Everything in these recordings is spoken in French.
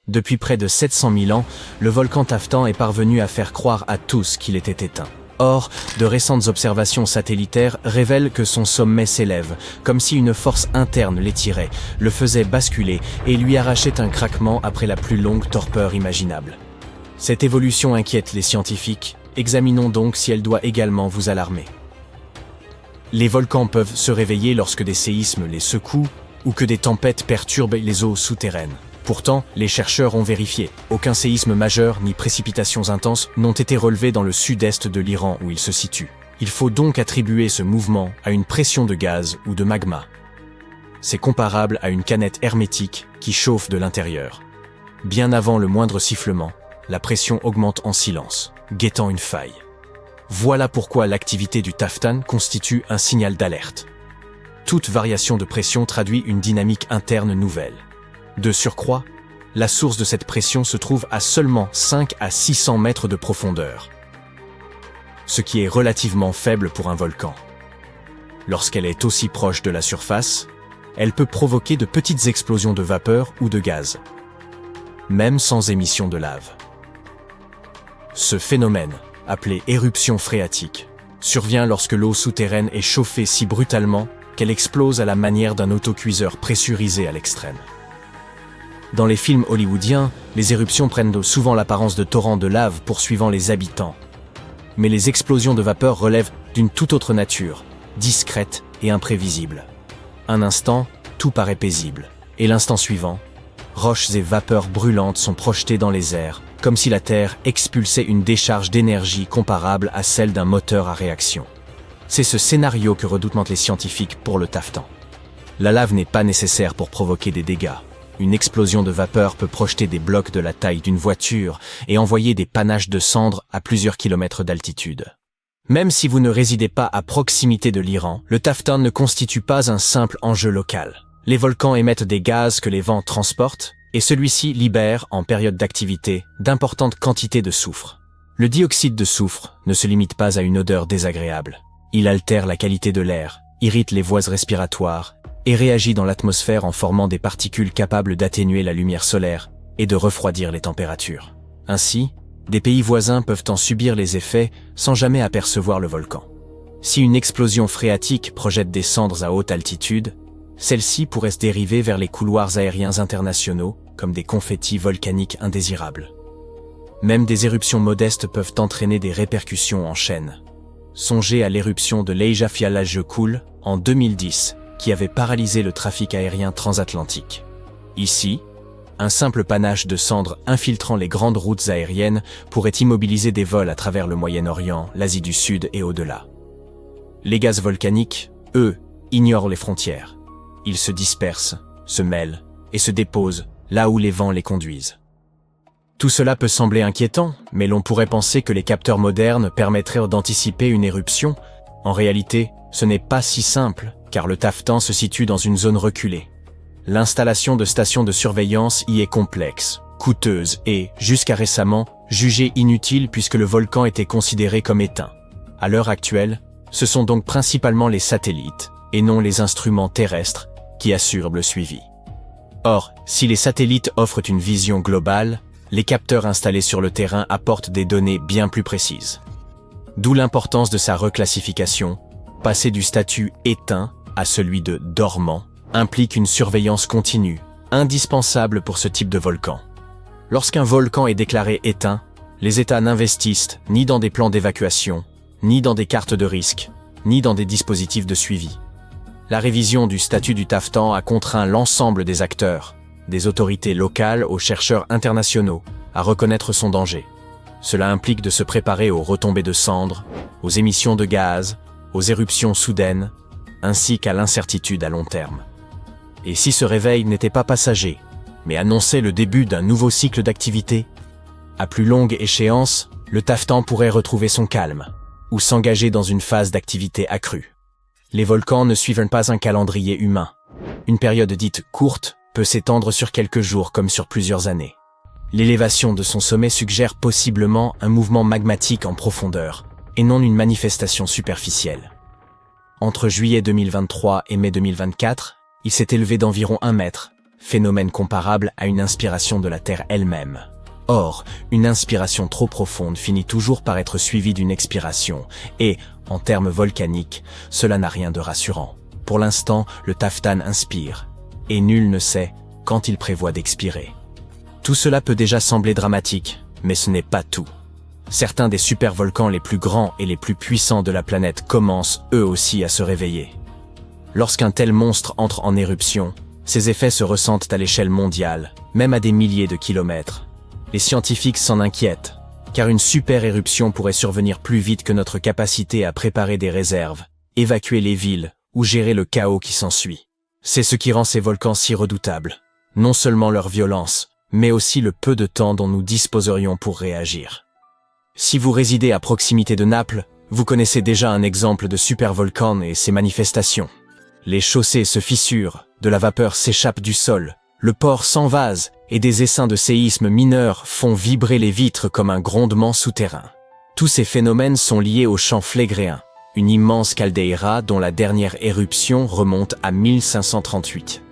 Depuis près de 700 000 ans, le volcan Taftan est parvenu à faire croire à tous qu'il était éteint. Or, de récentes observations satellitaires révèlent que son sommet s'élève, comme si une force interne l'étirait, le faisait basculer et lui arrachait un craquement après la plus longue torpeur imaginable. Cette évolution inquiète les scientifiques, examinons donc si elle doit également vous alarmer. Les volcans peuvent se réveiller lorsque des séismes les secouent ou que des tempêtes perturbent les eaux souterraines. Pourtant, les chercheurs ont vérifié. Aucun séisme majeur ni précipitations intenses n'ont été relevés dans le sud-est de l'Iran où il se situe. Il faut donc attribuer ce mouvement à une pression de gaz ou de magma. C'est comparable à une canette hermétique qui chauffe de l'intérieur. Bien avant le moindre sifflement, la pression augmente en silence, guettant une faille. Voilà pourquoi l'activité du Taftan constitue un signal d'alerte. Toute variation de pression traduit une dynamique interne nouvelle. De surcroît, la source de cette pression se trouve à seulement 5 à 600 mètres de profondeur, ce qui est relativement faible pour un volcan. Lorsqu'elle est aussi proche de la surface, elle peut provoquer de petites explosions de vapeur ou de gaz, même sans émission de lave. Ce phénomène, appelé éruption phréatique, survient lorsque l'eau souterraine est chauffée si brutalement qu'elle explose à la manière d'un autocuiseur pressurisé à l'extrême. Dans les films hollywoodiens, les éruptions prennent souvent l'apparence de torrents de lave poursuivant les habitants. Mais les explosions de vapeur relèvent d'une toute autre nature, discrète et imprévisible. Un instant, tout paraît paisible, et l'instant suivant, roches et vapeurs brûlantes sont projetées dans les airs, comme si la Terre expulsait une décharge d'énergie comparable à celle d'un moteur à réaction. C'est ce scénario que redoutent les scientifiques pour le Taftan. La lave n'est pas nécessaire pour provoquer des dégâts. Une explosion de vapeur peut projeter des blocs de la taille d'une voiture et envoyer des panaches de cendres à plusieurs kilomètres d'altitude. Même si vous ne résidez pas à proximité de l'Iran, le Taftan ne constitue pas un simple enjeu local. Les volcans émettent des gaz que les vents transportent, et celui-ci libère, en période d'activité, d'importantes quantités de soufre. Le dioxyde de soufre ne se limite pas à une odeur désagréable. Il altère la qualité de l'air, irrite les voies respiratoires, et réagit dans l'atmosphère en formant des particules capables d'atténuer la lumière solaire et de refroidir les températures. Ainsi, des pays voisins peuvent en subir les effets sans jamais apercevoir le volcan. Si une explosion phréatique projette des cendres à haute altitude, celles-ci pourraient se dériver vers les couloirs aériens internationaux comme des confettis volcaniques indésirables. Même des éruptions modestes peuvent entraîner des répercussions en chaîne. Songez à l'éruption de l'Eyjafjallajökull en 2010, qui avait paralysé le trafic aérien transatlantique. Ici, un simple panache de cendres infiltrant les grandes routes aériennes pourrait immobiliser des vols à travers le Moyen-Orient, l'Asie du Sud et au-delà. Les gaz volcaniques, eux, ignorent les frontières. Ils se dispersent, se mêlent et se déposent là où les vents les conduisent. Tout cela peut sembler inquiétant, mais l'on pourrait penser que les capteurs modernes permettraient d'anticiper une éruption. En réalité, ce n'est pas si simple, car le Taftan se situe dans une zone reculée. L'installation de stations de surveillance y est complexe, coûteuse et, jusqu'à récemment, jugée inutile puisque le volcan était considéré comme éteint. À l'heure actuelle, ce sont donc principalement les satellites, et non les instruments terrestres, qui assurent le suivi. Or, si les satellites offrent une vision globale, les capteurs installés sur le terrain apportent des données bien plus précises. D'où l'importance de sa reclassification. Passer du statut éteint à celui de dormant implique une surveillance continue, indispensable pour ce type de volcan. Lorsqu'un volcan est déclaré éteint, les États n'investissent ni dans des plans d'évacuation, ni dans des cartes de risque, ni dans des dispositifs de suivi. La révision du statut du Taftan a contraint l'ensemble des acteurs, des autorités locales aux chercheurs internationaux, à reconnaître son danger. Cela implique de se préparer aux retombées de cendres, aux émissions de gaz, aux éruptions soudaines, ainsi qu'à l'incertitude à long terme. Et si ce réveil n'était pas passager, mais annonçait le début d'un nouveau cycle d'activité, à plus longue échéance, le Taftan pourrait retrouver son calme, ou s'engager dans une phase d'activité accrue. Les volcans ne suivent pas un calendrier humain. Une période dite courte peut s'étendre sur quelques jours comme sur plusieurs années. L'élévation de son sommet suggère possiblement un mouvement magmatique en profondeur, et non une manifestation superficielle. Entre juillet 2023 et mai 2024, il s'est élevé d'environ 1 mètre, phénomène comparable à une inspiration de la Terre elle-même. Or, une inspiration trop profonde finit toujours par être suivie d'une expiration, et, en termes volcaniques, cela n'a rien de rassurant. Pour l'instant, le Taftan inspire, et nul ne sait quand il prévoit d'expirer. Tout cela peut déjà sembler dramatique, mais ce n'est pas tout. Certains des supervolcans les plus grands et les plus puissants de la planète commencent eux aussi à se réveiller. Lorsqu'un tel monstre entre en éruption, ses effets se ressentent à l'échelle mondiale, même à des milliers de kilomètres. Les scientifiques s'en inquiètent, car une super éruption pourrait survenir plus vite que notre capacité à préparer des réserves, évacuer les villes ou gérer le chaos qui s'ensuit. C'est ce qui rend ces volcans si redoutables, non seulement leur violence, mais aussi le peu de temps dont nous disposerions pour réagir. Si vous résidez à proximité de Naples, vous connaissez déjà un exemple de supervolcan et ses manifestations. Les chaussées se fissurent, de la vapeur s'échappe du sol, le port s'envase et des essaims de séismes mineurs font vibrer les vitres comme un grondement souterrain. Tous ces phénomènes sont liés au champ Phlégraen, une immense caldeira dont la dernière éruption remonte à 1538.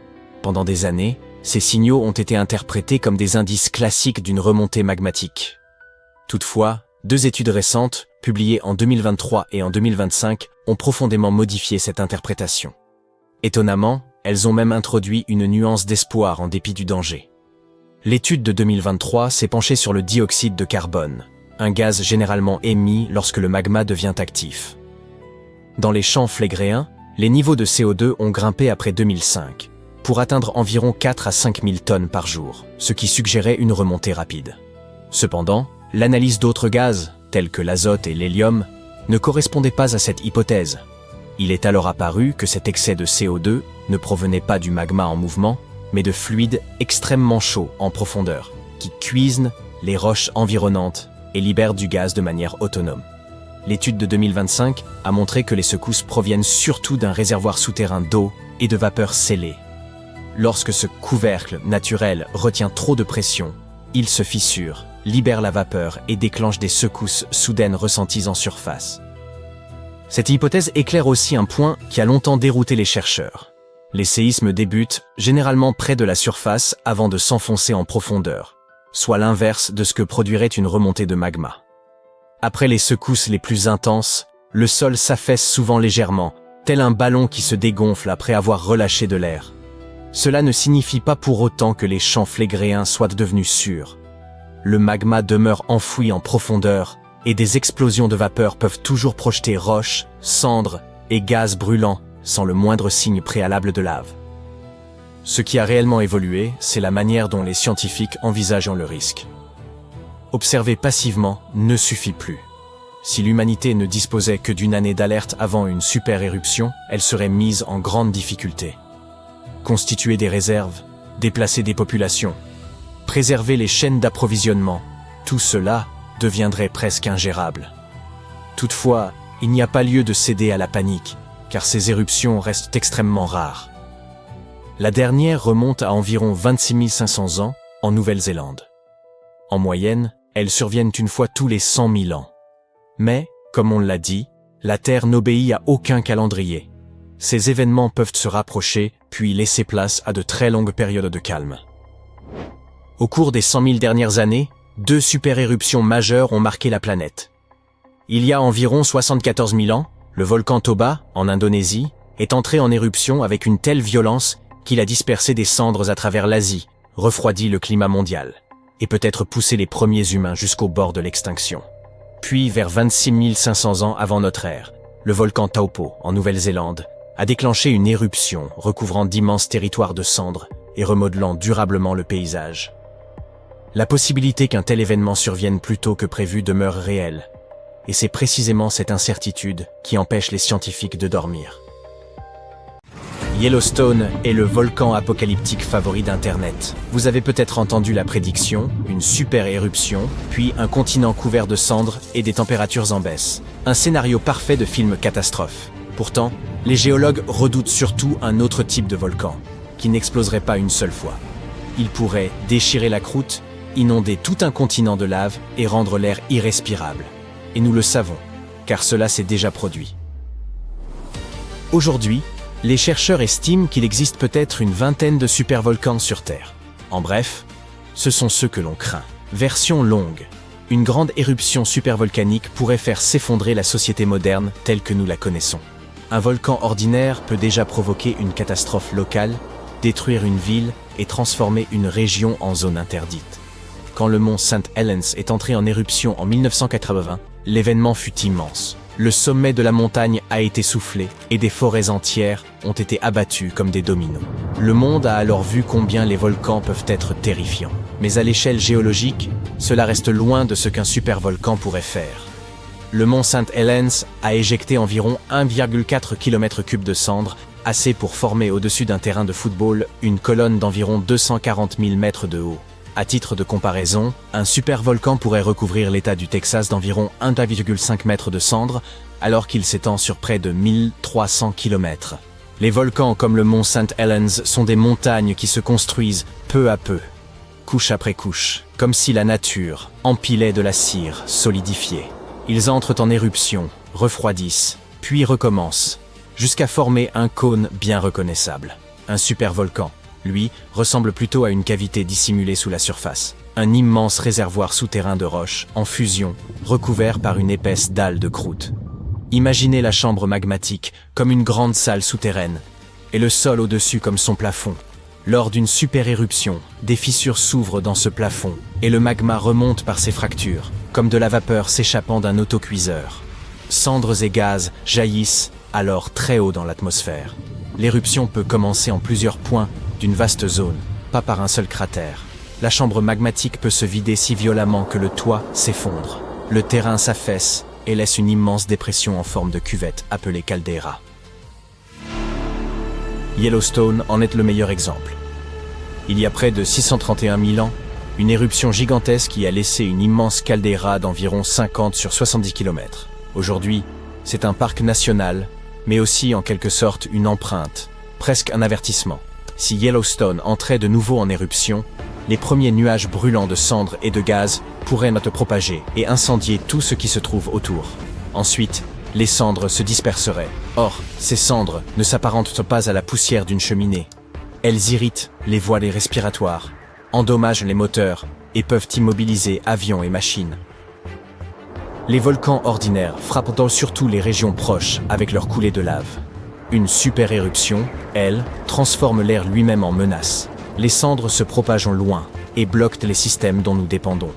Pendant des années, ces signaux ont été interprétés comme des indices classiques d'une remontée magmatique. Toutefois, deux études récentes, publiées en 2023 et en 2025, ont profondément modifié cette interprétation. Étonnamment, elles ont même introduit une nuance d'espoir en dépit du danger. L'étude de 2023 s'est penchée sur le dioxyde de carbone, un gaz généralement émis lorsque le magma devient actif. Dans les champs Phlégraens, les niveaux de CO2 ont grimpé après 2005, pour atteindre environ 4 à 5 000 tonnes par jour, ce qui suggérait une remontée rapide. Cependant, l'analyse d'autres gaz, tels que l'azote et l'hélium, ne correspondait pas à cette hypothèse. Il est alors apparu que cet excès de CO2 ne provenait pas du magma en mouvement, mais de fluides extrêmement chauds en profondeur, qui cuisent les roches environnantes et libèrent du gaz de manière autonome. L'étude de 2025 a montré que les secousses proviennent surtout d'un réservoir souterrain d'eau et de vapeur scellée. Lorsque ce couvercle naturel retient trop de pression, il se fissure, libère la vapeur et déclenche des secousses soudaines ressenties en surface. Cette hypothèse éclaire aussi un point qui a longtemps dérouté les chercheurs. Les séismes débutent généralement près de la surface avant de s'enfoncer en profondeur, soit l'inverse de ce que produirait une remontée de magma. Après les secousses les plus intenses, le sol s'affaisse souvent légèrement, tel un ballon qui se dégonfle après avoir relâché de l'air. Cela ne signifie pas pour autant que les champs phlégraens soient devenus sûrs. Le magma demeure enfoui en profondeur, et des explosions de vapeur peuvent toujours projeter roches, cendres et gaz brûlants sans le moindre signe préalable de lave. Ce qui a réellement évolué, c'est la manière dont les scientifiques envisagent le risque. Observer passivement ne suffit plus. Si l'humanité ne disposait que d'une année d'alerte avant une super éruption, elle serait mise en grande difficulté. Constituer des réserves, déplacer des populations, préserver les chaînes d'approvisionnement, tout cela deviendrait presque ingérable. Toutefois, il n'y a pas lieu de céder à la panique, car ces éruptions restent extrêmement rares. La dernière remonte à environ 26 500 ans en Nouvelle-Zélande. En moyenne, elles surviennent une fois tous les 100 000 ans. Mais, comme on l'a dit, la Terre n'obéit à aucun calendrier. Ces événements peuvent se rapprocher, puis laisser place à de très longues périodes de calme. Au cours des 100 000 dernières années, 2 super-éruptions majeures ont marqué la planète. Il y a environ 74 000 ans, le volcan Toba, en Indonésie, est entré en éruption avec une telle violence qu'il a dispersé des cendres à travers l'Asie, refroidi le climat mondial, et peut-être poussé les premiers humains jusqu'au bord de l'extinction. Puis, vers 26 500 ans avant notre ère, le volcan Taupo, en Nouvelle-Zélande, a déclenché une éruption recouvrant d'immenses territoires de cendres et remodelant durablement le paysage. La possibilité qu'un tel événement survienne plus tôt que prévu demeure réelle, et c'est précisément cette incertitude qui empêche les scientifiques de dormir. Yellowstone est le volcan apocalyptique favori d'Internet. Vous avez peut-être entendu la prédiction, une super éruption, puis un continent couvert de cendres et des températures en baisse. Un scénario parfait de film catastrophe. Pourtant, les géologues redoutent surtout un autre type de volcan, qui n'exploserait pas une seule fois. Il pourrait déchirer la croûte, inonder tout un continent de lave et rendre l'air irrespirable. Et nous le savons, car cela s'est déjà produit. Aujourd'hui, Les chercheurs estiment qu'il existe peut-être une vingtaine de supervolcans sur Terre. En bref, ce sont ceux que l'on craint. Version longue. Une grande éruption supervolcanique pourrait faire s'effondrer la société moderne telle que nous la connaissons. Un volcan ordinaire peut déjà provoquer une catastrophe locale, détruire une ville et transformer une région en zone interdite. Quand le mont St. Helens est entré en éruption en 1980, l'événement fut immense. Le sommet de la montagne a été soufflé et des forêts entières ont été abattues comme des dominos. Le monde a alors vu combien les volcans peuvent être terrifiants. Mais à l'échelle géologique, cela reste loin de ce qu'un supervolcan pourrait faire. Le mont St. Helens a éjecté environ 1,4 km3 de cendres, assez pour former au-dessus d'un terrain de football une colonne d'environ 240 000 mètres de haut. À titre de comparaison, un supervolcan pourrait recouvrir l'État du Texas d'environ 1,5 mètre de cendres, alors qu'il s'étend sur près de 1300 km. Les volcans comme le mont St. Helens sont des montagnes qui se construisent peu à peu, couche après couche, comme si la nature empilait de la cire solidifiée. Ils entrent en éruption, refroidissent, puis recommencent, jusqu'à former un cône bien reconnaissable. Un supervolcan, lui, ressemble plutôt à une cavité dissimulée sous la surface. Un immense réservoir souterrain de roches, en fusion, recouvert par une épaisse dalle de croûte. Imaginez la chambre magmatique comme une grande salle souterraine, et le sol au-dessus comme son plafond. Lors d'une super-éruption, des fissures s'ouvrent dans ce plafond, et le magma remonte par ces fractures, comme de la vapeur s'échappant d'un autocuiseur. Cendres et gaz jaillissent alors très haut dans l'atmosphère. L'éruption peut commencer en plusieurs points d'une vaste zone, pas par un seul cratère. La chambre magmatique peut se vider si violemment que le toit s'effondre. Le terrain s'affaisse et laisse une immense dépression en forme de cuvette appelée caldeira. Yellowstone en est le meilleur exemple. Il y a près de 631 000 ans, une éruption gigantesque qui a laissé une immense caldeira d'environ 50 sur 70 km. Aujourd'hui, c'est un parc national, mais aussi en quelque sorte une empreinte, presque un avertissement. Si Yellowstone entrait de nouveau en éruption, les premiers nuages brûlants de cendres et de gaz pourraient se propager et incendier tout ce qui se trouve autour. Ensuite, les cendres se disperseraient. Or, ces cendres ne s'apparentent pas à la poussière d'une cheminée. Elles irritent les voies respiratoires, endommagent les moteurs et peuvent immobiliser avions et machines. Les volcans ordinaires frappent donc surtout les régions proches avec leur coulée de lave. Une super-éruption, elle, transforme l'air lui-même en menace. Les cendres se propagent loin et bloquent les systèmes dont nous dépendons.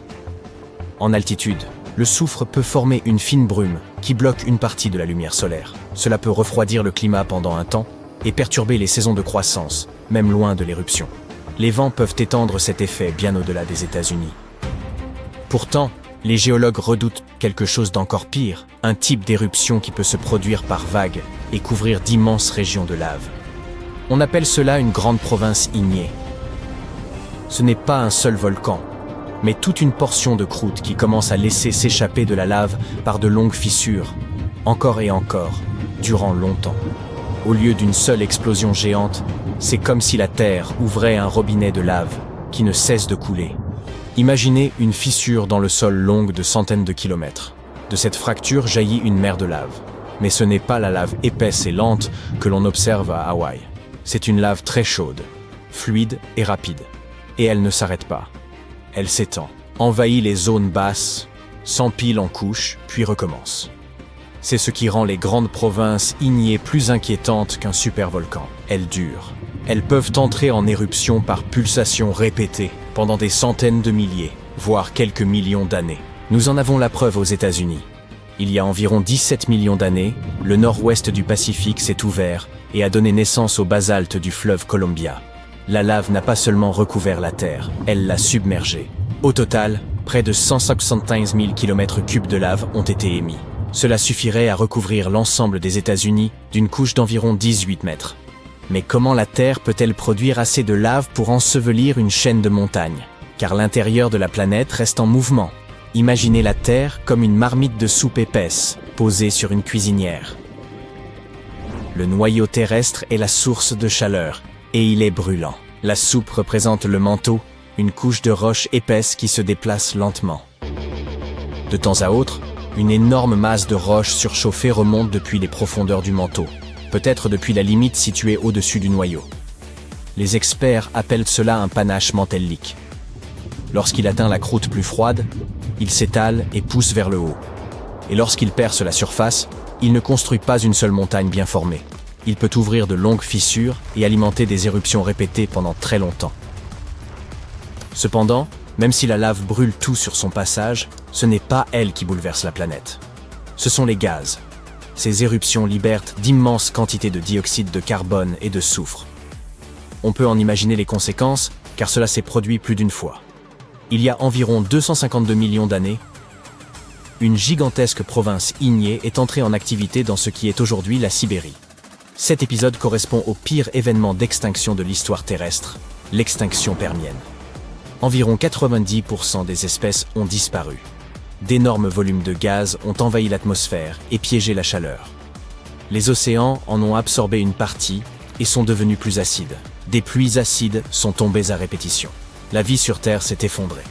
En altitude, le soufre peut former une fine brume qui bloque une partie de la lumière solaire. Cela peut refroidir le climat pendant un temps et perturber les saisons de croissance, même loin de l'éruption. Les vents peuvent étendre cet effet bien au-delà des États-Unis. Pourtant, les géologues redoutent quelque chose d'encore pire, un type d'éruption qui peut se produire par vagues et couvrir d'immenses régions de lave. On appelle cela une grande province ignée. Ce n'est pas un seul volcan, mais toute une portion de croûte qui commence à laisser s'échapper de la lave par de longues fissures, encore et encore, durant longtemps. Au lieu d'une seule explosion géante, c'est comme si la Terre ouvrait un robinet de lave qui ne cesse de couler. Imaginez une fissure dans le sol longue de centaines de kilomètres. De cette fracture jaillit une mer de lave. Mais ce n'est pas la lave épaisse et lente que l'on observe à Hawaï. C'est une lave très chaude, fluide et rapide. Et elle ne s'arrête pas. Elle s'étend, envahit les zones basses, s'empile en couches, puis recommence. C'est ce qui rend les grandes provinces ignées plus inquiétantes qu'un supervolcan. Elles durent. Elles peuvent entrer en éruption par pulsations répétées pendant des centaines de milliers, voire quelques millions d'années. Nous en avons la preuve aux États-Unis. Il y a environ 17 millions d'années, le nord-ouest du Pacifique s'est ouvert et a donné naissance au basalte du fleuve Columbia. La lave n'a pas seulement recouvert la Terre, elle l'a submergée. Au total, près de 175 000 km3 de lave ont été émis. Cela suffirait à recouvrir l'ensemble des États-Unis d'une couche d'environ 18 mètres. Mais comment la Terre peut-elle produire assez de lave pour ensevelir une chaîne de montagnes? Car l'intérieur de la planète reste en mouvement. Imaginez la Terre comme une marmite de soupe épaisse, posée sur une cuisinière. Le noyau terrestre est la source de chaleur, et il est brûlant. La soupe représente le manteau, une couche de roche épaisse qui se déplace lentement. De temps à autre, une énorme masse de roches surchauffées remonte depuis les profondeurs du manteau. peut-être depuis la limite située au-dessus du noyau. Les experts appellent cela un panache mantellique. Lorsqu'il atteint la croûte plus froide, il s'étale et pousse vers le haut. Et lorsqu'il perce la surface, il ne construit pas une seule montagne bien formée. Il peut ouvrir de longues fissures et alimenter des éruptions répétées pendant très longtemps. Cependant, même si la lave brûle tout sur son passage, ce n'est pas elle qui bouleverse la planète. Ce sont les gaz. Ces éruptions libèrent d'immenses quantités de dioxyde de carbone et de soufre. On peut en imaginer les conséquences, car cela s'est produit plus d'une fois. Il y a environ 252 millions d'années, une gigantesque province ignée est entrée en activité dans ce qui est aujourd'hui la Sibérie. Cet épisode correspond au pire événement d'extinction de l'histoire terrestre, l'extinction permienne. Environ 90% des espèces ont disparu. D'énormes volumes de gaz ont envahi l'atmosphère et piégé la chaleur. Les océans en ont absorbé une partie et sont devenus plus acides. Des pluies acides sont tombées à répétition. La vie sur Terre s'est effondrée.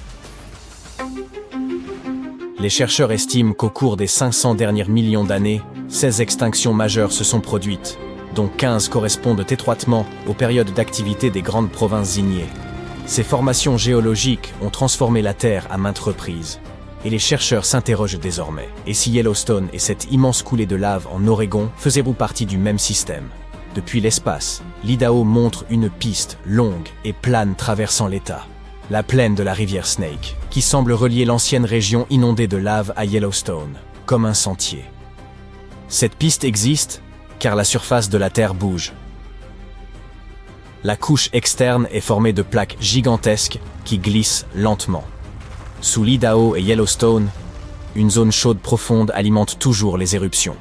Les chercheurs estiment qu'au cours des 500 derniers millions d'années, 16 extinctions majeures se sont produites, dont 15 correspondent étroitement aux périodes d'activité des grandes provinces ignées. Ces formations géologiques ont transformé la Terre à maintes reprises. Et les chercheurs s'interrogent désormais. Et si Yellowstone et cette immense coulée de lave en Oregon faisaient-vous partie du même système? Depuis l'espace, l'Idaho montre une piste longue et plane traversant l'État. La plaine de la rivière Snake, qui semble relier l'ancienne région inondée de lave à Yellowstone, comme un sentier. Cette piste existe car la surface de la Terre bouge. La couche externe est formée de plaques gigantesques qui glissent lentement. Sous l'Idaho et Yellowstone, une zone chaude profonde alimente toujours les éruptions.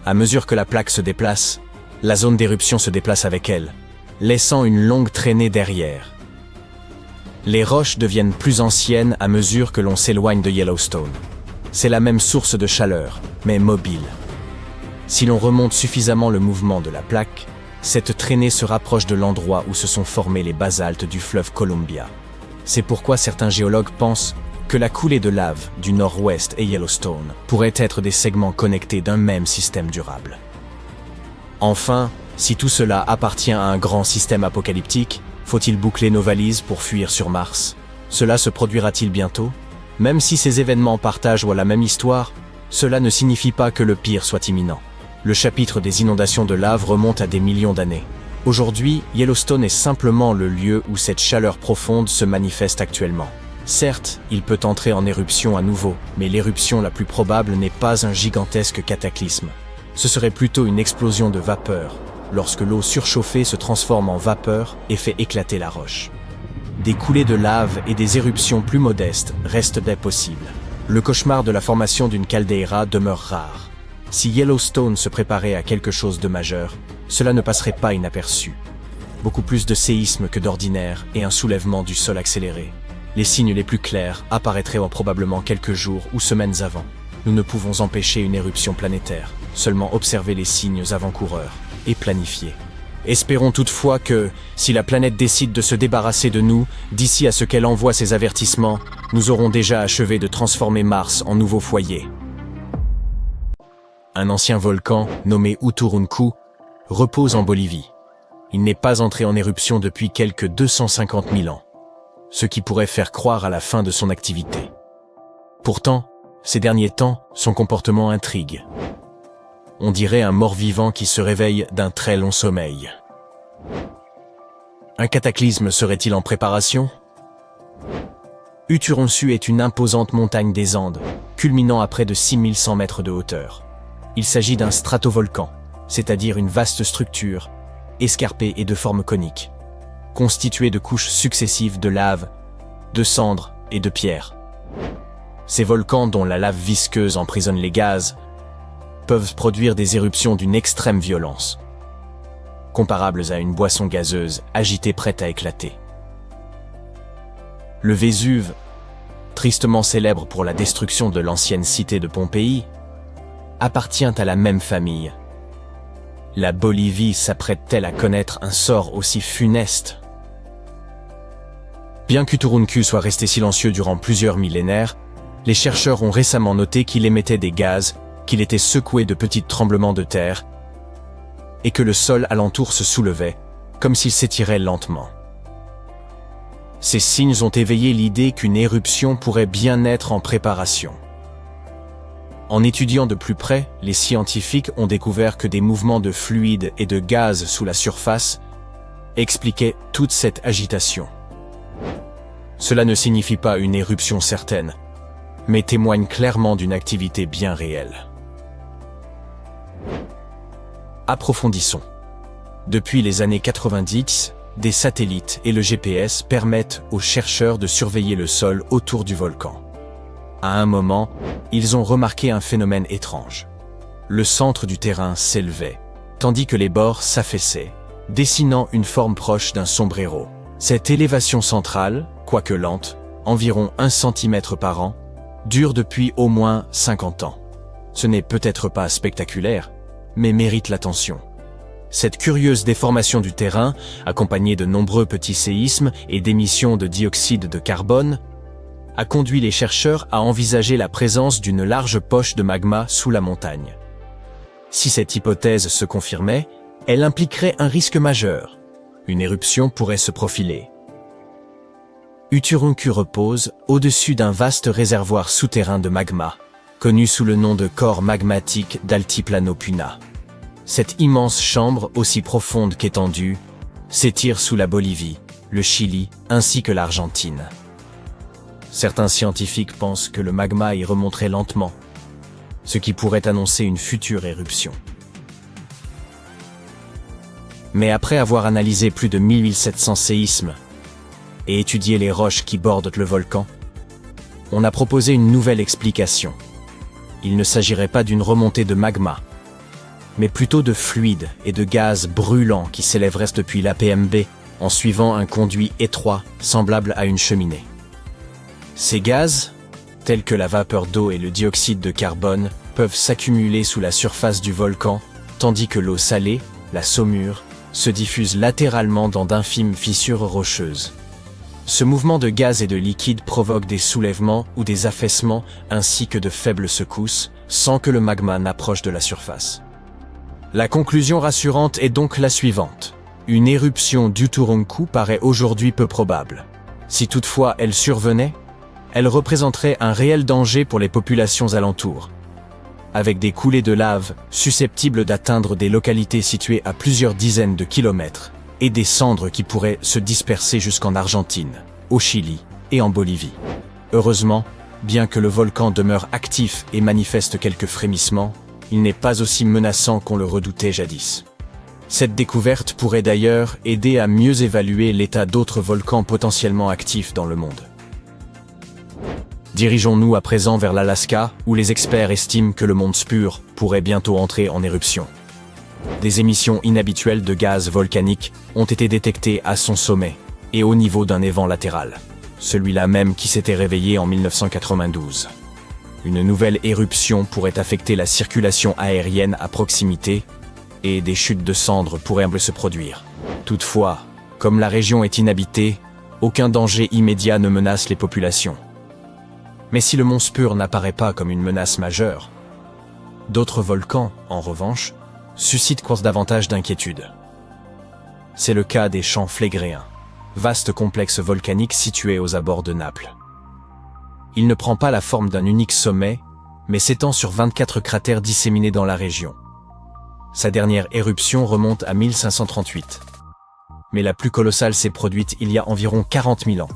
À mesure que la plaque se déplace, la zone d'éruption se déplace avec elle, laissant une longue traînée derrière. Les roches deviennent plus anciennes à mesure que l'on s'éloigne de Yellowstone. C'est la même source de chaleur, mais mobile. Si l'on remonte suffisamment le mouvement de la plaque, cette traînée se rapproche de l'endroit où se sont formés les basaltes du fleuve Columbia. C'est pourquoi certains géologues pensent que la coulée de lave du nord-ouest et Yellowstone pourrait être des segments connectés d'un même système durable. Enfin, si tout cela appartient à un grand système apocalyptique, faut-il boucler nos valises pour fuir sur Mars? Cela se produira-t-il bientôt? Même si ces événements partagent la même histoire, cela ne signifie pas que le pire soit imminent. Le chapitre des inondations de lave remonte à des millions d'années. Aujourd'hui, Yellowstone est simplement le lieu où cette chaleur profonde se manifeste actuellement. Certes, il peut entrer en éruption à nouveau, mais l'éruption la plus probable n'est pas un gigantesque cataclysme. Ce serait plutôt une explosion de vapeur, lorsque l'eau surchauffée se transforme en vapeur et fait éclater la roche. Des coulées de lave et des éruptions plus modestes restent possibles. Le cauchemar de la formation d'une caldeira demeure rare. Si Yellowstone se préparait à quelque chose de majeur, cela ne passerait pas inaperçu. Beaucoup plus de séismes que d'ordinaire et un soulèvement du sol accéléré. Les signes les plus clairs apparaîtraient probablement quelques jours ou semaines avant. Nous ne pouvons empêcher une éruption planétaire, seulement observer les signes avant-coureurs et planifier. Espérons toutefois que, si la planète décide de se débarrasser de nous, d'ici à ce qu'elle envoie ses avertissements, nous aurons déjà achevé de transformer Mars en nouveau foyer. Un ancien volcan, nommé Uturuncu, repose en Bolivie. Il n'est pas entré en éruption depuis quelques 250 000 ans, ce qui pourrait faire croire à la fin de son activité. Pourtant, ces derniers temps, son comportement intrigue. On dirait un mort-vivant qui se réveille d'un très long sommeil. Un cataclysme serait-il en préparation? Uturuncu est une imposante montagne des Andes, culminant à près de 6100 mètres de hauteur. Il s'agit d'un stratovolcan, c'est-à-dire une vaste structure, escarpée et de forme conique, constituée de couches successives de lave, de cendres et de pierres. Ces volcans, dont la lave visqueuse emprisonne les gaz, peuvent produire des éruptions d'une extrême violence, comparables à une boisson gazeuse agitée prête à éclater. Le Vésuve, tristement célèbre pour la destruction de l'ancienne cité de Pompéi, appartient à la même famille. La Bolivie s'apprête-t-elle à connaître un sort aussi funeste? Bien qu'Uturuncu soit resté silencieux durant plusieurs millénaires, les chercheurs ont récemment noté qu'il émettait des gaz, qu'il était secoué de petits tremblements de terre et que le sol alentour se soulevait, comme s'il s'étirait lentement. Ces signes ont éveillé l'idée qu'une éruption pourrait bien être en préparation. En étudiant de plus près, les scientifiques ont découvert que des mouvements de fluide et de gaz sous la surface expliquaient toute cette agitation. Cela ne signifie pas une éruption certaine, mais témoigne clairement d'une activité bien réelle. Approfondissons. Depuis les années 90, des satellites et le GPS permettent aux chercheurs de surveiller le sol autour du volcan. À un moment, ils ont remarqué un phénomène étrange. Le centre du terrain s'élevait, tandis que les bords s'affaissaient, dessinant une forme proche d'un sombrero. Cette élévation centrale, quoique lente, environ 1 cm par an, dure depuis au moins 50 ans. Ce n'est peut-être pas spectaculaire, mais mérite l'attention. Cette curieuse déformation du terrain, accompagnée de nombreux petits séismes et d'émissions de dioxyde de carbone, a conduit les chercheurs à envisager la présence d'une large poche de magma sous la montagne. Si cette hypothèse se confirmait, elle impliquerait un risque majeur. Une éruption pourrait se profiler. Uturuncu repose au-dessus d'un vaste réservoir souterrain de magma, connu sous le nom de corps magmatique d'Altiplano Puna. Cette immense chambre, aussi profonde qu'étendue, s'étire sous la Bolivie, le Chili ainsi que l'Argentine. Certains scientifiques pensent que le magma y remonterait lentement, ce qui pourrait annoncer une future éruption. Mais après avoir analysé plus de 1700 séismes et étudié les roches qui bordent le volcan, on a proposé une nouvelle explication. Il ne s'agirait pas d'une remontée de magma, mais plutôt de fluide et de gaz brûlants qui s'élèveraient depuis l'APMB en suivant un conduit étroit semblable à une cheminée. Ces gaz, tels que la vapeur d'eau et le dioxyde de carbone, peuvent s'accumuler sous la surface du volcan, tandis que l'eau salée, la saumure, se diffuse latéralement dans d'infimes fissures rocheuses. Ce mouvement de gaz et de liquide provoque des soulèvements ou des affaissements ainsi que de faibles secousses, sans que le magma n'approche de la surface. La conclusion rassurante est donc la suivante. Une éruption d'Uturuncu paraît aujourd'hui peu probable. Si toutefois elle survenait, elle représenterait un réel danger pour les populations alentours, avec des coulées de lave susceptibles d'atteindre des localités situées à plusieurs dizaines de kilomètres, et des cendres qui pourraient se disperser jusqu'en Argentine, au Chili et en Bolivie. Heureusement, bien que le volcan demeure actif et manifeste quelques frémissements, il n'est pas aussi menaçant qu'on le redoutait jadis. Cette découverte pourrait d'ailleurs aider à mieux évaluer l'état d'autres volcans potentiellement actifs dans le monde. Dirigeons-nous à présent vers l'Alaska, où les experts estiment que le mont Spur pourrait bientôt entrer en éruption. Des émissions inhabituelles de gaz volcanique ont été détectées à son sommet et au niveau d'un évent latéral, celui-là même qui s'était réveillé en 1992. Une nouvelle éruption pourrait affecter la circulation aérienne à proximité et des chutes de cendres pourraient se produire. Toutefois, comme la région est inhabitée, aucun danger immédiat ne menace les populations. Mais si le mont Spur n'apparaît pas comme une menace majeure, d'autres volcans, en revanche, suscitent davantage d'inquiétude. C'est le cas des champs Phlegréens, vaste complexe volcanique situé aux abords de Naples. Il ne prend pas la forme d'un unique sommet, mais s'étend sur 24 cratères disséminés dans la région. Sa dernière éruption remonte à 1538. Mais la plus colossale s'est produite il y a environ 40 000 ans,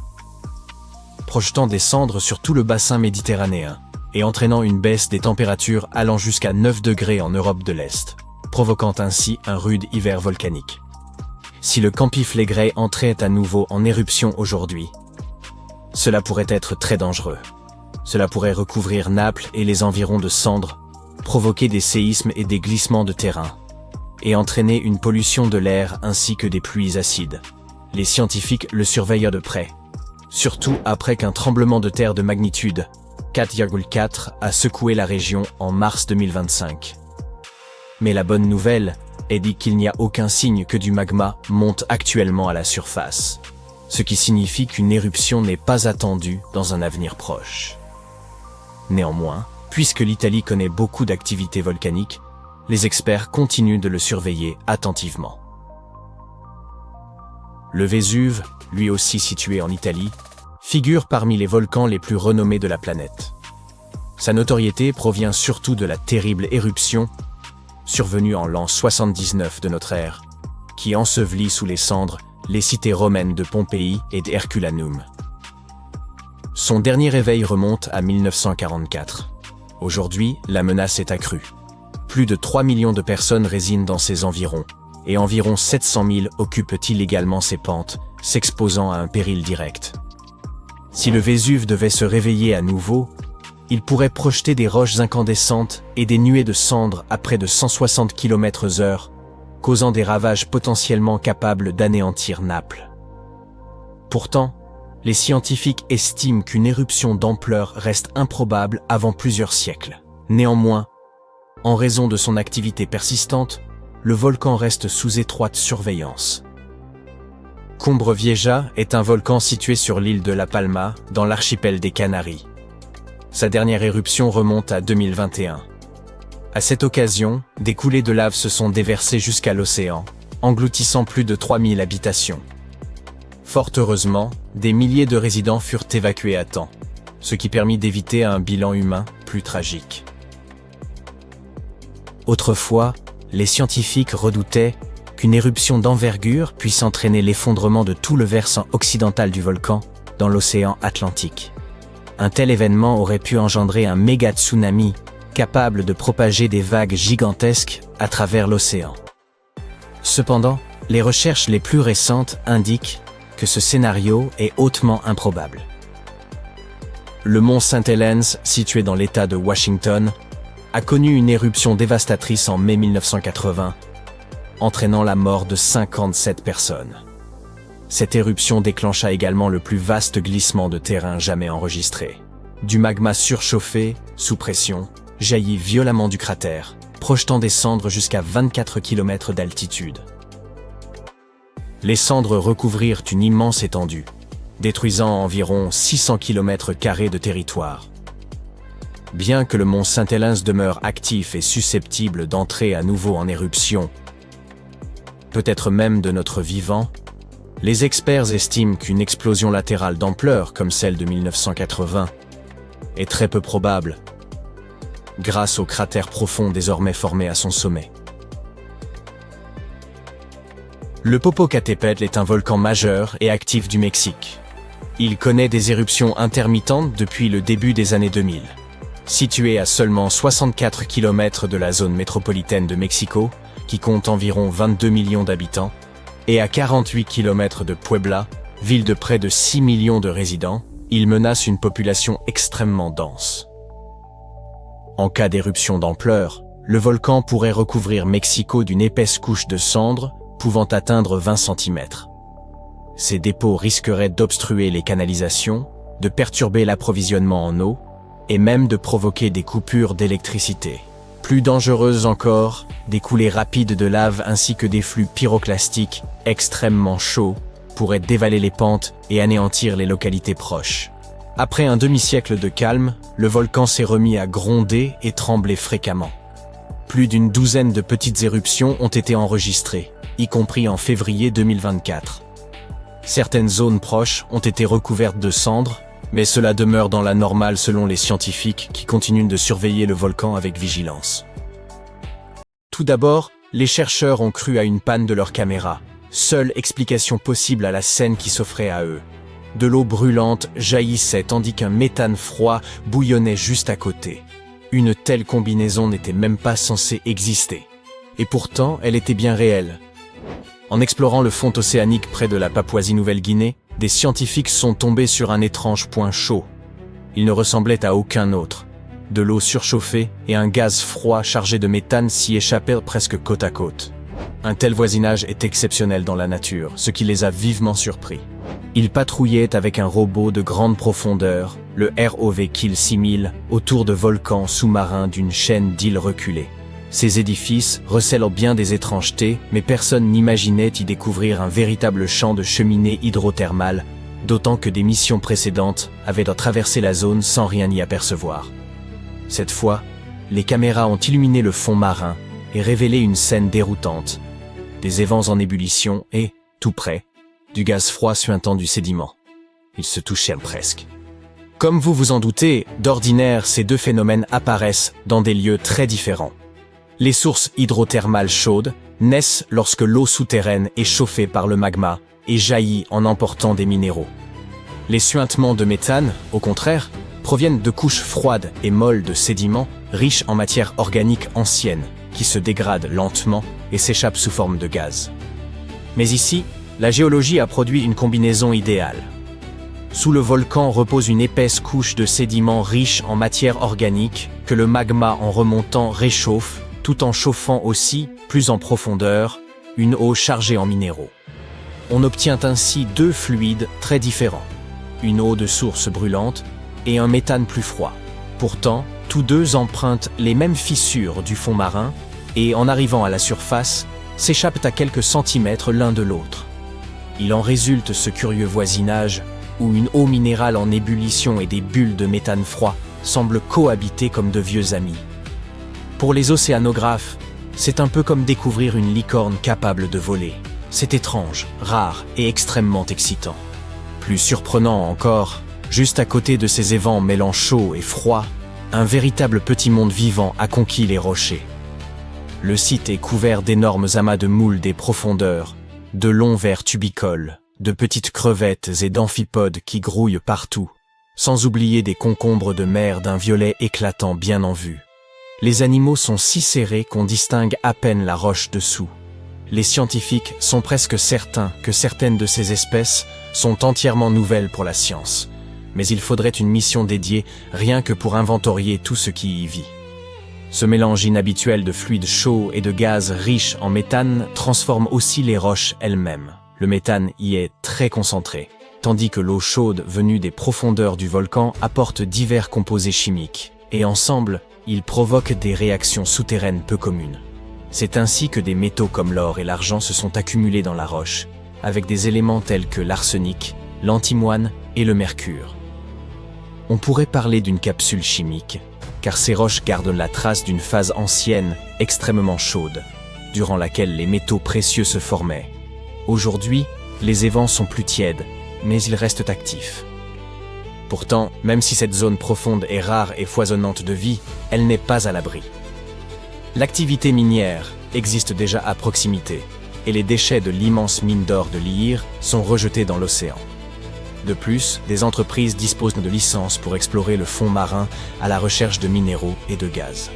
projetant des cendres sur tout le bassin méditerranéen et entraînant une baisse des températures allant jusqu'à 9 degrés en Europe de l'Est, provoquant ainsi un rude hiver volcanique. Si le Campi Flegrei entrait à nouveau en éruption aujourd'hui, cela pourrait être très dangereux. Cela pourrait recouvrir Naples et les environs de cendres, provoquer des séismes et des glissements de terrain, et entraîner une pollution de l'air ainsi que des pluies acides. Les scientifiques le surveillent de près, surtout après qu'un tremblement de terre de magnitude 4,4 a secoué la région en mars 2025. Mais la bonne nouvelle est qu'il n'y a aucun signe que du magma monte actuellement à la surface, ce qui signifie qu'une éruption n'est pas attendue dans un avenir proche. Néanmoins, puisque l'Italie connaît beaucoup d'activités volcaniques, les experts continuent de le surveiller attentivement. Le Vésuve, lui aussi situé en Italie, figure parmi les volcans les plus renommés de la planète. Sa notoriété provient surtout de la terrible éruption survenue en l'an 79 de notre ère, qui ensevelit sous les cendres les cités romaines de Pompéi et d'Herculanum. Son dernier réveil remonte à 1944. Aujourd'hui, la menace est accrue. Plus de 3 millions de personnes résident dans ses environs, et environ 700 000 occupent illégalement ses pentes, s'exposant à un péril direct. Si le Vésuve devait se réveiller à nouveau, il pourrait projeter des roches incandescentes et des nuées de cendres à près de 160 km/h, causant des ravages potentiellement capables d'anéantir Naples. Pourtant, les scientifiques estiment qu'une éruption d'ampleur reste improbable avant plusieurs siècles. Néanmoins, en raison de son activité persistante, le volcan reste sous étroite surveillance. Cumbre Vieja est un volcan situé sur l'île de La Palma, dans l'archipel des Canaries. Sa dernière éruption remonte à 2021. À cette occasion, des coulées de lave se sont déversées jusqu'à l'océan, engloutissant plus de 3000 habitations. Fort heureusement, des milliers de résidents furent évacués à temps, ce qui permit d'éviter un bilan humain plus tragique. Autrefois, les scientifiques redoutaient qu'une éruption d'envergure puisse entraîner l'effondrement de tout le versant occidental du volcan dans l'océan Atlantique. Un tel événement aurait pu engendrer un méga tsunami capable de propager des vagues gigantesques à travers l'océan. Cependant, les recherches les plus récentes indiquent que ce scénario est hautement improbable. Le mont St. Helens, situé dans l'État de Washington, a connu une éruption dévastatrice en mai 1980, entraînant la mort de 57 personnes. Cette éruption déclencha également le plus vaste glissement de terrain jamais enregistré. Du magma surchauffé, sous pression, jaillit violemment du cratère, projetant des cendres jusqu'à 24 km d'altitude. Les cendres recouvrirent une immense étendue, détruisant environ 600 km² de territoire. Bien que le mont St. Helens demeure actif et susceptible d'entrer à nouveau en éruption, peut-être même de notre vivant, les experts estiment qu'une explosion latérale d'ampleur comme celle de 1980 est très peu probable, grâce au cratère profond désormais formé à son sommet. Le Popocatépetl est un volcan majeur et actif du Mexique. Il connaît des éruptions intermittentes depuis le début des années 2000. Situé à seulement 64 km de la zone métropolitaine de Mexico, qui compte environ 22 millions d'habitants, et à 48 km de Puebla, ville de près de 6 millions de résidents, il menace une population extrêmement dense. En cas d'éruption d'ampleur, le volcan pourrait recouvrir Mexico d'une épaisse couche de cendres pouvant atteindre 20 cm. Ces dépôts risqueraient d'obstruer les canalisations, de perturber l'approvisionnement en eau, et même de provoquer des coupures d'électricité. Plus dangereuses encore, des coulées rapides de lave ainsi que des flux pyroclastiques extrêmement chauds pourraient dévaler les pentes et anéantir les localités proches. Après un demi-siècle de calme, le volcan s'est remis à gronder et trembler fréquemment. Plus d'une douzaine de petites éruptions ont été enregistrées, y compris en février 2024. Certaines zones proches ont été recouvertes de cendres, mais cela demeure dans la normale selon les scientifiques qui continuent de surveiller le volcan avec vigilance. Tout d'abord, les chercheurs ont cru à une panne de leur caméra, seule explication possible à la scène qui s'offrait à eux. De l'eau brûlante jaillissait tandis qu'un méthane froid bouillonnait juste à côté. Une telle combinaison n'était même pas censée exister. Et pourtant, elle était bien réelle. En explorant le fond océanique près de la Papouasie-Nouvelle-Guinée, des scientifiques sont tombés sur un étrange point chaud. Il ne ressemblait à aucun autre. De l'eau surchauffée et un gaz froid chargé de méthane s'y échappaient presque côte à côte. Un tel voisinage est exceptionnel dans la nature, ce qui les a vivement surpris. Ils patrouillaient avec un robot de grande profondeur, le ROV Kill 6000, autour de volcans sous-marins d'une chaîne d'îles reculées. Ces édifices recèlent bien des étrangetés, mais personne n'imaginait y découvrir un véritable champ de cheminées hydrothermales, d'autant que des missions précédentes avaient traversé la zone sans rien y apercevoir. Cette fois, les caméras ont illuminé le fond marin et révélait une scène déroutante. Des évents en ébullition et, tout près, du gaz froid suintant du sédiment. Ils se touchaient presque. Comme vous vous en doutez, d'ordinaire, ces deux phénomènes apparaissent dans des lieux très différents. Les sources hydrothermales chaudes naissent lorsque l'eau souterraine est chauffée par le magma et jaillit en emportant des minéraux. Les suintements de méthane, au contraire, proviennent de couches froides et molles de sédiments riches en matière organique ancienne, qui se dégradent lentement et s'échappent sous forme de gaz. Mais ici, la géologie a produit une combinaison idéale. Sous le volcan repose une épaisse couche de sédiments riches en matière organique que le magma en remontant réchauffe, tout en chauffant aussi, plus en profondeur, une eau chargée en minéraux. On obtient ainsi deux fluides très différents, une eau de source brûlante et un méthane plus froid. Pourtant, tous deux empruntent les mêmes fissures du fond marin et, en arrivant à la surface, s'échappent à quelques centimètres l'un de l'autre. Il en résulte ce curieux voisinage où une eau minérale en ébullition et des bulles de méthane froid semblent cohabiter comme de vieux amis. Pour les océanographes, c'est un peu comme découvrir une licorne capable de voler. C'est étrange, rare et extrêmement excitant. Plus surprenant encore, juste à côté de ces évents mêlant chaud et froid, un véritable petit monde vivant a conquis les rochers. Le site est couvert d'énormes amas de moules des profondeurs, de longs vers tubicoles, de petites crevettes et d'amphipodes qui grouillent partout, sans oublier des concombres de mer d'un violet éclatant bien en vue. Les animaux sont si serrés qu'on distingue à peine la roche dessous. Les scientifiques sont presque certains que certaines de ces espèces sont entièrement nouvelles pour la science, mais il faudrait une mission dédiée rien que pour inventorier tout ce qui y vit. Ce mélange inhabituel de fluides chauds et de gaz riches en méthane transforme aussi les roches elles-mêmes. Le méthane y est très concentré, tandis que l'eau chaude venue des profondeurs du volcan apporte divers composés chimiques, et ensemble, ils provoquent des réactions souterraines peu communes. C'est ainsi que des métaux comme l'or et l'argent se sont accumulés dans la roche, avec des éléments tels que l'arsenic, l'antimoine et le mercure. On pourrait parler d'une capsule chimique, car ces roches gardent la trace d'une phase ancienne, extrêmement chaude, durant laquelle les métaux précieux se formaient. Aujourd'hui, les évents sont plus tièdes, mais ils restent actifs. Pourtant, même si cette zone profonde est rare et foisonnante de vie, elle n'est pas à l'abri. L'activité minière existe déjà à proximité, et les déchets de l'immense mine d'or de Lihir sont rejetés dans l'océan. De plus, des entreprises disposent de licences pour explorer le fond marin à la recherche de minéraux et de gaz.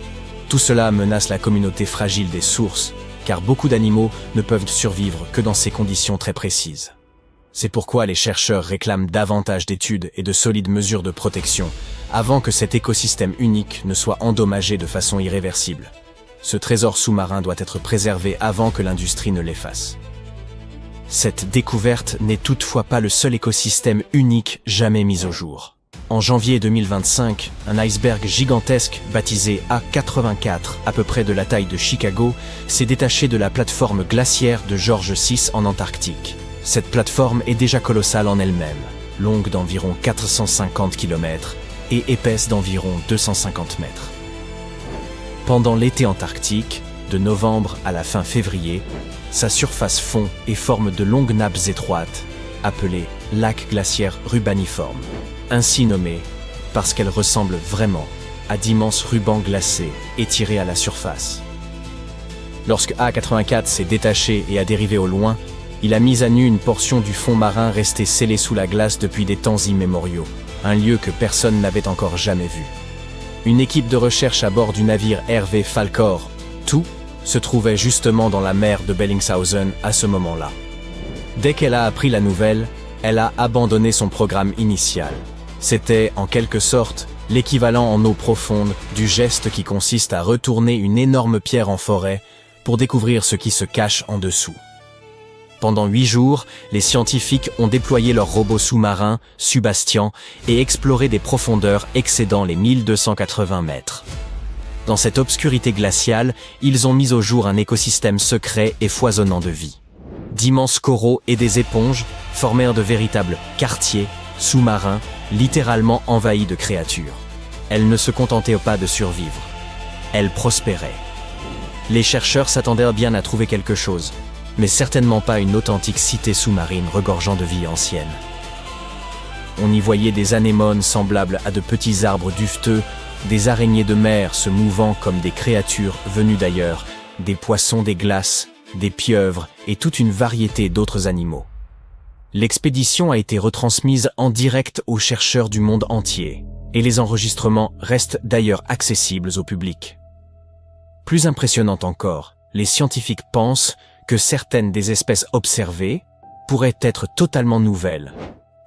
Tout cela menace la communauté fragile des sources, car beaucoup d'animaux ne peuvent survivre que dans ces conditions très précises. C'est pourquoi les chercheurs réclament davantage d'études et de solides mesures de protection avant que cet écosystème unique ne soit endommagé de façon irréversible. Ce trésor sous-marin doit être préservé avant que l'industrie ne l'efface. Cette découverte n'est toutefois pas le seul écosystème unique jamais mis au jour. En janvier 2025, un iceberg gigantesque baptisé A84, à peu près de la taille de Chicago, s'est détaché de la plateforme glaciaire de George VI en Antarctique. Cette plateforme est déjà colossale en elle-même, longue d'environ 450 km et épaisse d'environ 250 mètres. Pendant l'été antarctique, de novembre à la fin février, sa surface fond et forme de longues nappes étroites, appelées lacs glaciaires rubaniformes, ainsi nommées parce qu'elles ressemblent vraiment à d'immenses rubans glacés étirés à la surface. Lorsque A84 s'est détaché et a dérivé au loin, il a mis à nu une portion du fond marin restée scellée sous la glace depuis des temps immémoriaux, un lieu que personne n'avait encore jamais vu. Une équipe de recherche à bord du navire RV Falkor, tout, se trouvait justement dans la mer de Bellingshausen à ce moment-là. Dès qu'elle a appris la nouvelle, elle a abandonné son programme initial. C'était, en quelque sorte, l'équivalent en eau profonde du geste qui consiste à retourner une énorme pierre en forêt pour découvrir ce qui se cache en dessous. Pendant 8 jours, les scientifiques ont déployé leurs robots sous-marins, Subastian, et exploré des profondeurs excédant les 1280 mètres. Dans cette obscurité glaciale, ils ont mis au jour un écosystème secret et foisonnant de vie. D'immenses coraux et des éponges formèrent de véritables quartiers sous-marins, littéralement envahis de créatures. Elles ne se contentaient pas de survivre. Elles prospéraient. Les chercheurs s'attendaient bien à trouver quelque chose, mais certainement pas une authentique cité sous-marine regorgeant de vie ancienne. On y voyait des anémones semblables à de petits arbres duveteux, des araignées de mer se mouvant comme des créatures venues d'ailleurs, des poissons des glaces, des pieuvres et toute une variété d'autres animaux. L'expédition a été retransmise en direct aux chercheurs du monde entier, et les enregistrements restent d'ailleurs accessibles au public. Plus impressionnant encore, les scientifiques pensent que certaines des espèces observées pourraient être totalement nouvelles,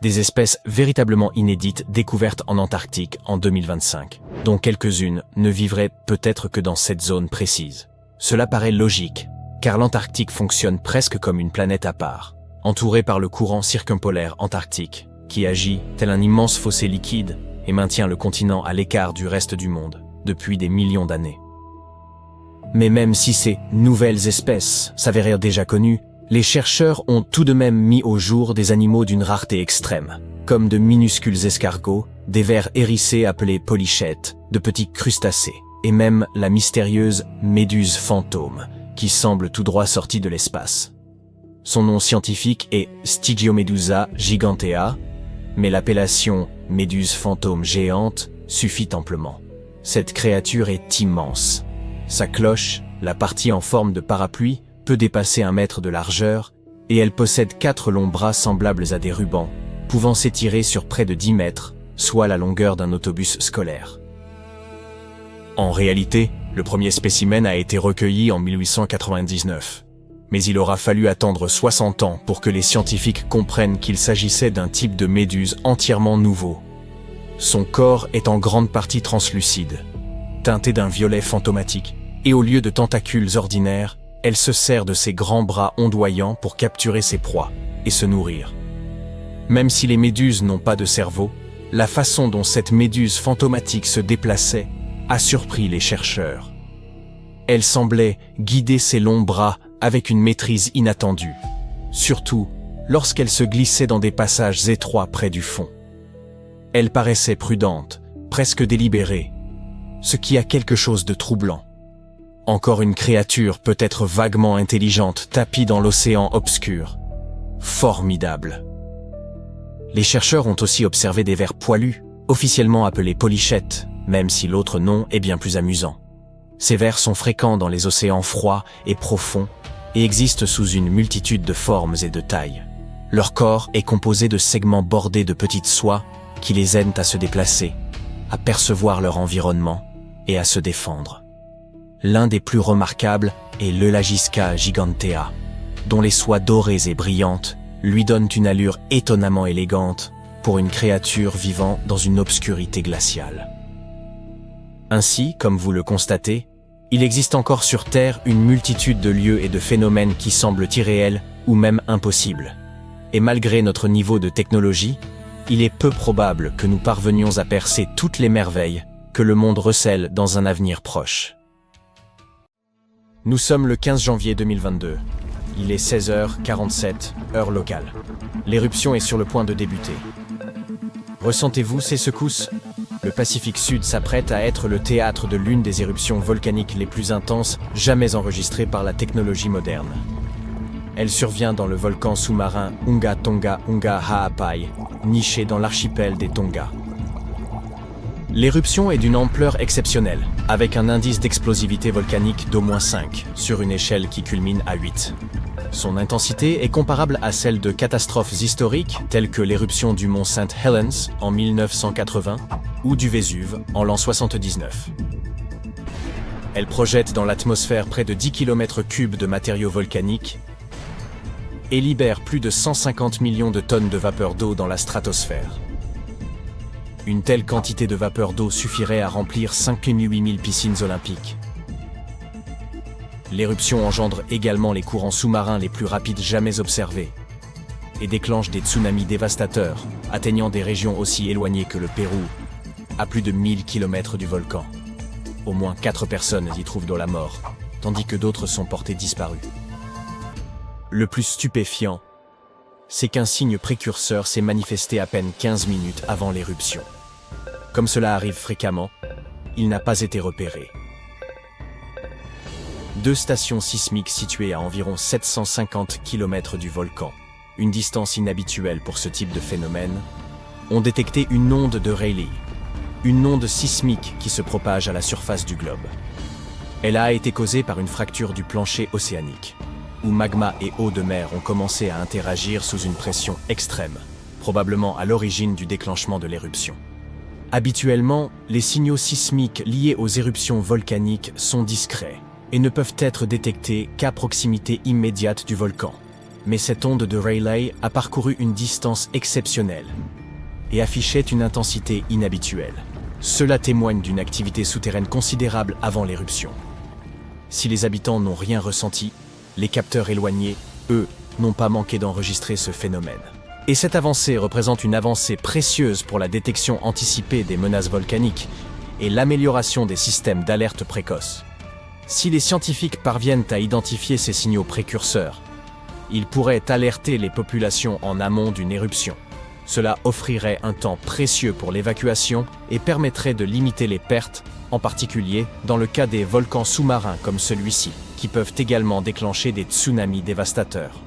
des espèces véritablement inédites découvertes en Antarctique en 2025, dont quelques-unes ne vivraient peut-être que dans cette zone précise. Cela paraît logique, car l'Antarctique fonctionne presque comme une planète à part, entourée par le courant circumpolaire antarctique, qui agit tel un immense fossé liquide et maintient le continent à l'écart du reste du monde depuis des millions d'années. Mais même si ces nouvelles espèces s'avérèrent déjà connues, les chercheurs ont tout de même mis au jour des animaux d'une rareté extrême, comme de minuscules escargots, des vers hérissés appelés polychètes, de petits crustacés, et même la mystérieuse méduse fantôme, qui semble tout droit sortie de l'espace. Son nom scientifique est Stygiomedusa gigantea, mais l'appellation méduse fantôme géante suffit amplement. Cette créature est immense. Sa cloche, la partie en forme de parapluie, peut dépasser 1 mètre de largeur, et elle possède 4 longs bras semblables à des rubans, pouvant s'étirer sur près de 10 mètres, soit la longueur d'un autobus scolaire. En réalité, le premier spécimen a été recueilli en 1899. Mais il aura fallu attendre 60 ans pour que les scientifiques comprennent qu'il s'agissait d'un type de méduse entièrement nouveau. Son corps est en grande partie translucide, teinté d'un violet fantomatique, et au lieu de tentacules ordinaires, elle se sert de ses grands bras ondoyants pour capturer ses proies et se nourrir. Même si les méduses n'ont pas de cerveau, la façon dont cette méduse fantomatique se déplaçait a surpris les chercheurs. Elle semblait guider ses longs bras avec une maîtrise inattendue, surtout lorsqu'elle se glissait dans des passages étroits près du fond. Elle paraissait prudente, presque délibérée, ce qui a quelque chose de troublant. Encore une créature peut-être vaguement intelligente tapie dans l'océan obscur. Formidable. Les chercheurs ont aussi observé des vers poilus, officiellement appelés polychètes, même si l'autre nom est bien plus amusant. Ces vers sont fréquents dans les océans froids et profonds et existent sous une multitude de formes et de tailles. Leur corps est composé de segments bordés de petites soies qui les aident à se déplacer, à percevoir leur environnement et à se défendre. L'un des plus remarquables est l'Eulagisca gigantea, dont les soies dorées et brillantes lui donnent une allure étonnamment élégante pour une créature vivant dans une obscurité glaciale. Ainsi, comme vous le constatez, il existe encore sur Terre une multitude de lieux et de phénomènes qui semblent irréels ou même impossibles. Et malgré notre niveau de technologie, il est peu probable que nous parvenions à percer toutes les merveilles que le monde recèle dans un avenir proche. Nous sommes le 15 janvier 2022. Il est 16h47, heure locale. L'éruption est sur le point de débuter. Ressentez-vous ces secousses ? Le Pacifique Sud s'apprête à être le théâtre de l'une des éruptions volcaniques les plus intenses jamais enregistrées par la technologie moderne. Elle survient dans le volcan sous-marin Unga Tonga Unga Ha'apai, niché dans l'archipel des Tonga. L'éruption est d'une ampleur exceptionnelle, avec un indice d'explosivité volcanique d'au moins 5, sur une échelle qui culmine à 8. Son intensité est comparable à celle de catastrophes historiques telles que l'éruption du mont St. Helens en 1980 ou du Vésuve en l'an 79. Elle projette dans l'atmosphère près de 10 km3 de matériaux volcaniques et libère plus de 150 millions de tonnes de vapeur d'eau dans la stratosphère. Une telle quantité de vapeur d'eau suffirait à remplir 58 000 piscines olympiques. L'éruption engendre également les courants sous-marins les plus rapides jamais observés et déclenche des tsunamis dévastateurs, atteignant des régions aussi éloignées que le Pérou, à plus de 1000 km du volcan. Au moins 4 personnes y trouvent de la mort, tandis que d'autres sont portées disparues. Le plus stupéfiant, c'est qu'un signe précurseur s'est manifesté à peine 15 minutes avant l'éruption. Comme cela arrive fréquemment, il n'a pas été repéré. 2 stations sismiques situées à environ 750 km du volcan, une distance inhabituelle pour ce type de phénomène, ont détecté une onde de Rayleigh, une onde sismique qui se propage à la surface du globe. Elle a été causée par une fracture du plancher océanique, où magma et eau de mer ont commencé à interagir sous une pression extrême, probablement à l'origine du déclenchement de l'éruption. Habituellement, les signaux sismiques liés aux éruptions volcaniques sont discrets et ne peuvent être détectés qu'à proximité immédiate du volcan. Mais cette onde de Rayleigh a parcouru une distance exceptionnelle et affichait une intensité inhabituelle. Cela témoigne d'une activité souterraine considérable avant l'éruption. Si les habitants n'ont rien ressenti, les capteurs éloignés, eux, n'ont pas manqué d'enregistrer ce phénomène. Et cette avancée représente une avancée précieuse pour la détection anticipée des menaces volcaniques et l'amélioration des systèmes d'alerte précoce. Si les scientifiques parviennent à identifier ces signaux précurseurs, ils pourraient alerter les populations en amont d'une éruption. Cela offrirait un temps précieux pour l'évacuation et permettrait de limiter les pertes, en particulier dans le cas des volcans sous-marins comme celui-ci, qui peuvent également déclencher des tsunamis dévastateurs.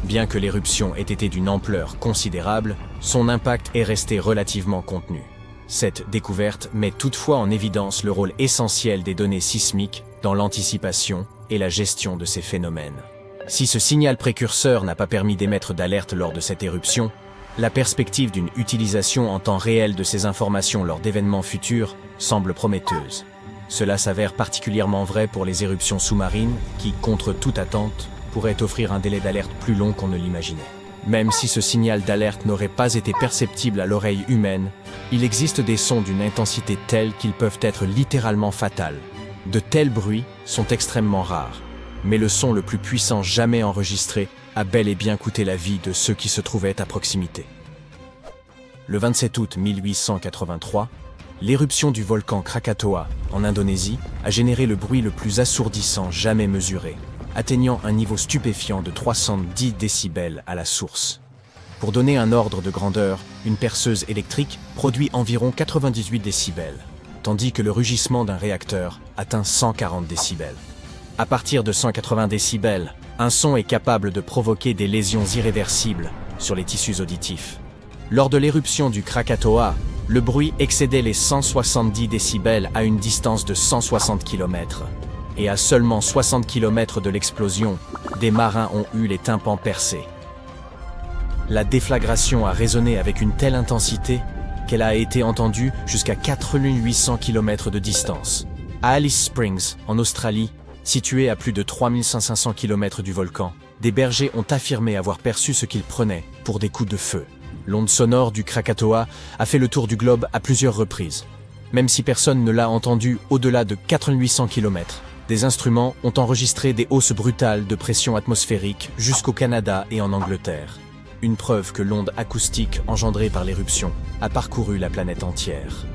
Bien que l'éruption ait été d'une ampleur considérable, son impact est resté relativement contenu. Cette découverte met toutefois en évidence le rôle essentiel des données sismiques dans l'anticipation et la gestion de ces phénomènes. Si ce signal précurseur n'a pas permis d'émettre d'alerte lors de cette éruption, la perspective d'une utilisation en temps réel de ces informations lors d'événements futurs semble prometteuse. Cela s'avère particulièrement vrai pour les éruptions sous-marines qui, contre toute attente, pourraient offrir un délai d'alerte plus long qu'on ne l'imaginait. Même si ce signal d'alerte n'aurait pas été perceptible à l'oreille humaine, il existe des sons d'une intensité telle qu'ils peuvent être littéralement fatals. De tels bruits sont extrêmement rares, mais le son le plus puissant jamais enregistré a bel et bien coûté la vie de ceux qui se trouvaient à proximité. Le 27 août 1883, l'éruption du volcan Krakatoa, en Indonésie, a généré le bruit le plus assourdissant jamais mesuré, atteignant un niveau stupéfiant de 310 décibels à la source. Pour donner un ordre de grandeur, une perceuse électrique produit environ 98 décibels, tandis que le rugissement d'un réacteur atteint 140 décibels. À partir de 180 décibels, un son est capable de provoquer des lésions irréversibles sur les tissus auditifs. Lors de l'éruption du Krakatoa, le bruit excédait les 170 décibels à une distance de 160 km. Et à seulement 60 km de l'explosion, des marins ont eu les tympans percés. La déflagration a résonné avec une telle intensité qu'elle a été entendue jusqu'à 4800 km de distance. À Alice Springs, en Australie, située à plus de 3500 km du volcan, des bergers ont affirmé avoir perçu ce qu'ils prenaient pour des coups de feu. L'onde sonore du Krakatoa a fait le tour du globe à plusieurs reprises. Même si personne ne l'a entendu au-delà de 4800 km, des instruments ont enregistré des hausses brutales de pression atmosphérique jusqu'au Canada et en Angleterre. Une preuve que l'onde acoustique engendrée par l'éruption a parcouru la planète entière.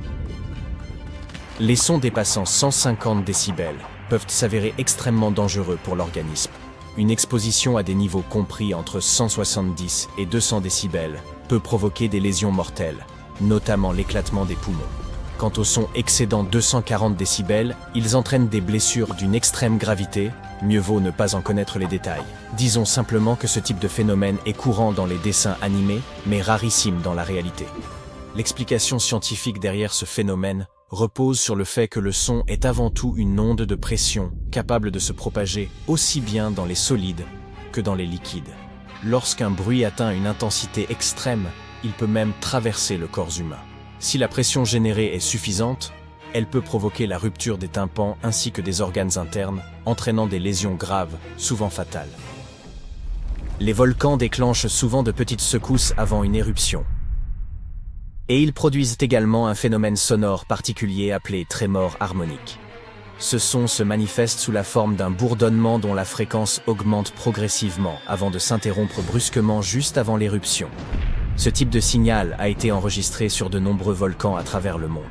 Les sons dépassant 150 décibels peuvent s'avérer extrêmement dangereux pour l'organisme. Une exposition à des niveaux compris entre 170 et 200 décibels peut provoquer des lésions mortelles, notamment l'éclatement des poumons. Quant aux sons excédant 240 décibels, ils entraînent des blessures d'une extrême gravité, mieux vaut ne pas en connaître les détails. Disons simplement que ce type de phénomène est courant dans les dessins animés, mais rarissime dans la réalité. L'explication scientifique derrière ce phénomène repose sur le fait que le son est avant tout une onde de pression capable de se propager aussi bien dans les solides que dans les liquides. Lorsqu'un bruit atteint une intensité extrême, il peut même traverser le corps humain. Si la pression générée est suffisante, elle peut provoquer la rupture des tympans ainsi que des organes internes, entraînant des lésions graves, souvent fatales. Les volcans déclenchent souvent de petites secousses avant une éruption. Et ils produisent également un phénomène sonore particulier appelé trémor harmonique. Ce son se manifeste sous la forme d'un bourdonnement dont la fréquence augmente progressivement avant de s'interrompre brusquement juste avant l'éruption. Ce type de signal a été enregistré sur de nombreux volcans à travers le monde.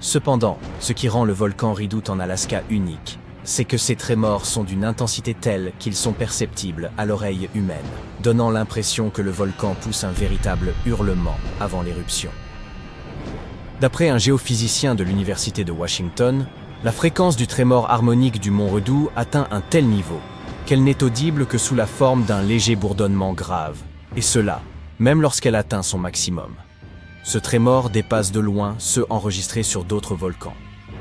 Cependant, ce qui rend le volcan Redoubt en Alaska unique, c'est que ces trémors sont d'une intensité telle qu'ils sont perceptibles à l'oreille humaine, donnant l'impression que le volcan pousse un véritable hurlement avant l'éruption. D'après un géophysicien de l'Université de Washington, La fréquence du trémor harmonique du mont Redout atteint un tel niveau qu'elle n'est audible que sous la forme d'un léger bourdonnement grave, et cela, même lorsqu'elle atteint son maximum. Ce trémor dépasse de loin ceux enregistrés sur d'autres volcans,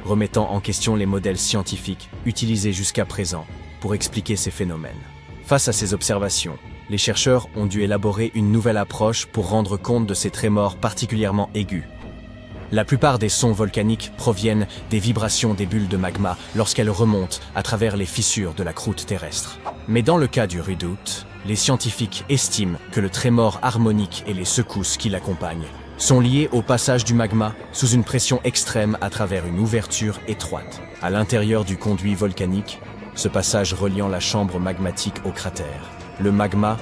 remettant en question les modèles scientifiques utilisés jusqu'à présent pour expliquer ces phénomènes. Face à ces observations, les chercheurs ont dû élaborer une nouvelle approche pour rendre compte de ces trémors particulièrement aigus. La plupart des sons volcaniques proviennent des vibrations des bulles de magma lorsqu'elles remontent à travers les fissures de la croûte terrestre. Mais dans le cas du Redout, les scientifiques estiment que le trémor harmonique et les secousses qui l'accompagnent sont liés au passage du magma sous une pression extrême à travers une ouverture étroite. À l'intérieur du conduit volcanique, ce passage reliant la chambre magmatique au cratère. Le magma,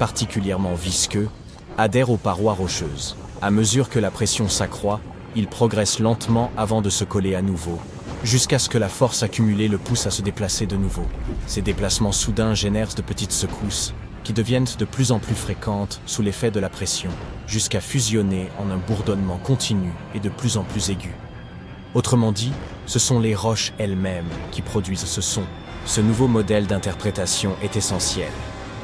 particulièrement visqueux, adhère aux parois rocheuses. À mesure que la pression s'accroît, il progresse lentement avant de se coller à nouveau, jusqu'à ce que la force accumulée le pousse à se déplacer de nouveau. Ces déplacements soudains génèrent de petites secousses, qui deviennent de plus en plus fréquentes sous l'effet de la pression, jusqu'à fusionner en un bourdonnement continu et de plus en plus aigu. Autrement dit, ce sont les roches elles-mêmes qui produisent ce son. Ce nouveau modèle d'interprétation est essentiel,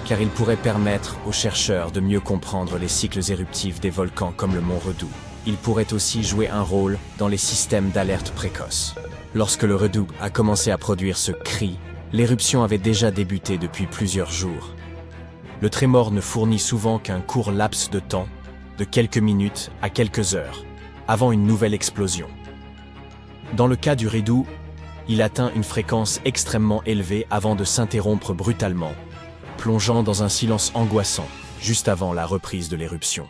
car il pourrait permettre aux chercheurs de mieux comprendre les cycles éruptifs des volcans comme le mont Redout. Il pourrait aussi jouer un rôle dans les systèmes d'alerte précoce. Lorsque le Redout a commencé à produire ce cri, l'éruption avait déjà débuté depuis plusieurs jours. Le trémor ne fournit souvent qu'un court laps de temps, de quelques minutes à quelques heures, avant une nouvelle explosion. Dans le cas du Redout, il atteint une fréquence extrêmement élevée avant de s'interrompre brutalement, plongeant dans un silence angoissant, juste avant la reprise de l'éruption.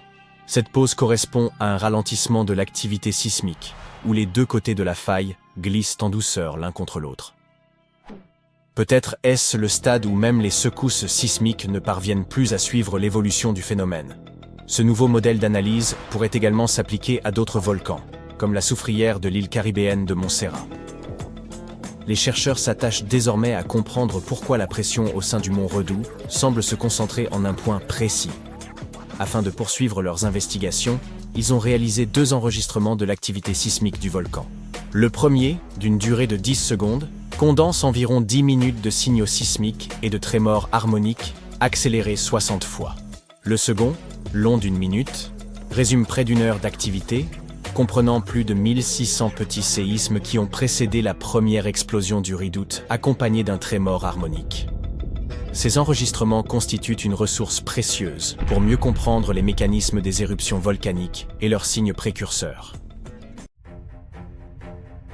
Cette pause correspond à un ralentissement de l'activité sismique, où les deux côtés de la faille glissent en douceur l'un contre l'autre. Peut-être est-ce le stade où même les secousses sismiques ne parviennent plus à suivre l'évolution du phénomène. Ce nouveau modèle d'analyse pourrait également s'appliquer à d'autres volcans, comme la soufrière de l'île caribéenne de Montserrat. Les chercheurs s'attachent désormais à comprendre pourquoi la pression au sein du mont Redout semble se concentrer en un point précis. Afin de poursuivre leurs investigations, ils ont réalisé 2 enregistrements de l'activité sismique du volcan. Le premier, d'une durée de 10 secondes, condense environ 10 minutes de signaux sismiques et de trémors harmoniques accélérés 60 fois. Le second, long d'1 minute, résume près d'1 heure d'activité, comprenant plus de 1600 petits séismes qui ont précédé la première explosion du Redout, accompagnée d'un trémor harmonique. Ces enregistrements constituent une ressource précieuse pour mieux comprendre les mécanismes des éruptions volcaniques et leurs signes précurseurs.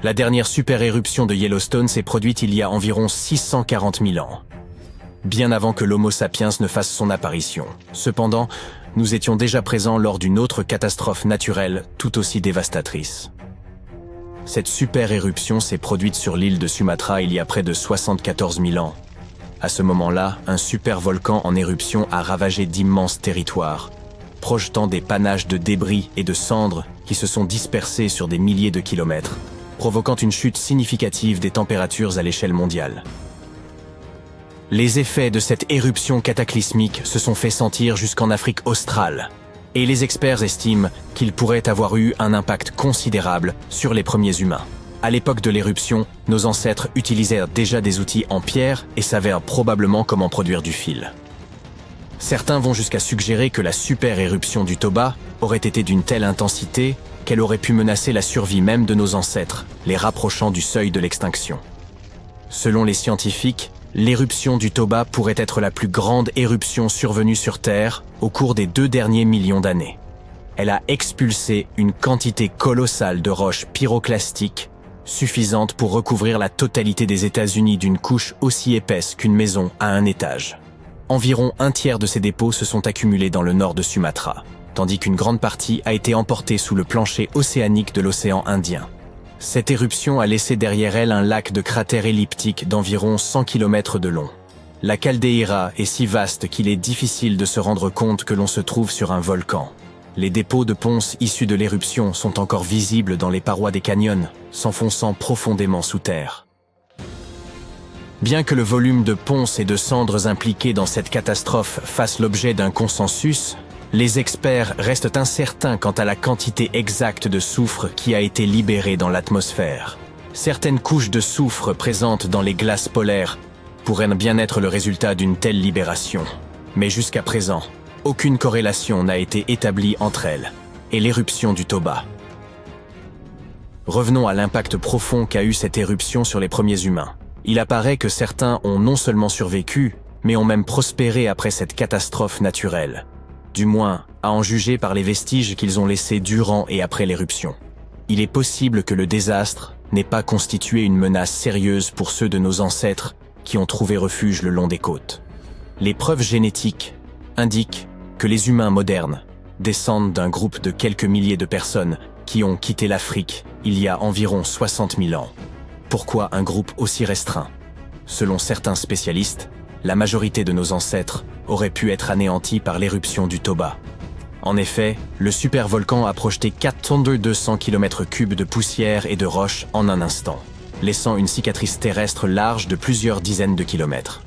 La dernière super-éruption de Yellowstone s'est produite il y a environ 640 000 ans, bien avant que l'Homo sapiens ne fasse son apparition. Cependant, nous étions déjà présents lors d'une autre catastrophe naturelle tout aussi dévastatrice. Cette super-éruption s'est produite sur l'île de Sumatra il y a près de 74 000 ans. À ce moment-là, un super-volcan en éruption a ravagé d'immenses territoires, projetant des panaches de débris et de cendres qui se sont dispersés sur des milliers de kilomètres, provoquant une chute significative des températures à l'échelle mondiale. Les effets de cette éruption cataclysmique se sont fait sentir jusqu'en Afrique australe, et les experts estiment qu'il pourrait avoir eu un impact considérable sur les premiers humains. À l'époque de l'éruption, nos ancêtres utilisèrent déjà des outils en pierre et savaient probablement comment produire du fil. Certains vont jusqu'à suggérer que la super-éruption du Toba aurait été d'une telle intensité qu'elle aurait pu menacer la survie même de nos ancêtres, les rapprochant du seuil de l'extinction. Selon les scientifiques, l'éruption du Toba pourrait être la plus grande éruption survenue sur Terre au cours des 2 derniers millions d'années. Elle a expulsé une quantité colossale de roches pyroclastiques suffisante pour recouvrir la totalité des États-Unis d'une couche aussi épaisse qu'une maison à un étage. Environ 1/3 de ces dépôts se sont accumulés dans le nord de Sumatra, tandis qu'une grande partie a été emportée sous le plancher océanique de l'océan Indien. Cette éruption a laissé derrière elle un lac de cratères elliptiques d'environ 100 km de long. La caldeira est si vaste qu'il est difficile de se rendre compte que l'on se trouve sur un volcan. Les dépôts de ponce issus de l'éruption sont encore visibles dans les parois des canyons, s'enfonçant profondément sous terre. Bien que le volume de ponce et de cendres impliqués dans cette catastrophe fasse l'objet d'un consensus, les experts restent incertains quant à la quantité exacte de soufre qui a été libérée dans l'atmosphère. Certaines couches de soufre présentes dans les glaces polaires pourraient bien être le résultat d'une telle libération. Mais jusqu'à présent, aucune corrélation n'a été établie entre elles et l'éruption du Toba. Revenons à l'impact profond qu'a eu cette éruption sur les premiers humains. Il apparaît que certains ont non seulement survécu, mais ont même prospéré après cette catastrophe naturelle. Du moins, à en juger par les vestiges qu'ils ont laissés durant et après l'éruption. Il est possible que le désastre n'ait pas constitué une menace sérieuse pour ceux de nos ancêtres qui ont trouvé refuge le long des côtes. Les preuves génétiques indiquent que les humains modernes descendent d'un groupe de quelques milliers de personnes qui ont quitté l'Afrique il y a environ 60 000 ans. Pourquoi un groupe aussi restreint? Selon certains spécialistes, la majorité de nos ancêtres auraient pu être anéantis par l'éruption du Toba. En effet, le supervolcan a projeté 4200 km3 de poussière et de roches en un instant, laissant une cicatrice terrestre large de plusieurs dizaines de kilomètres.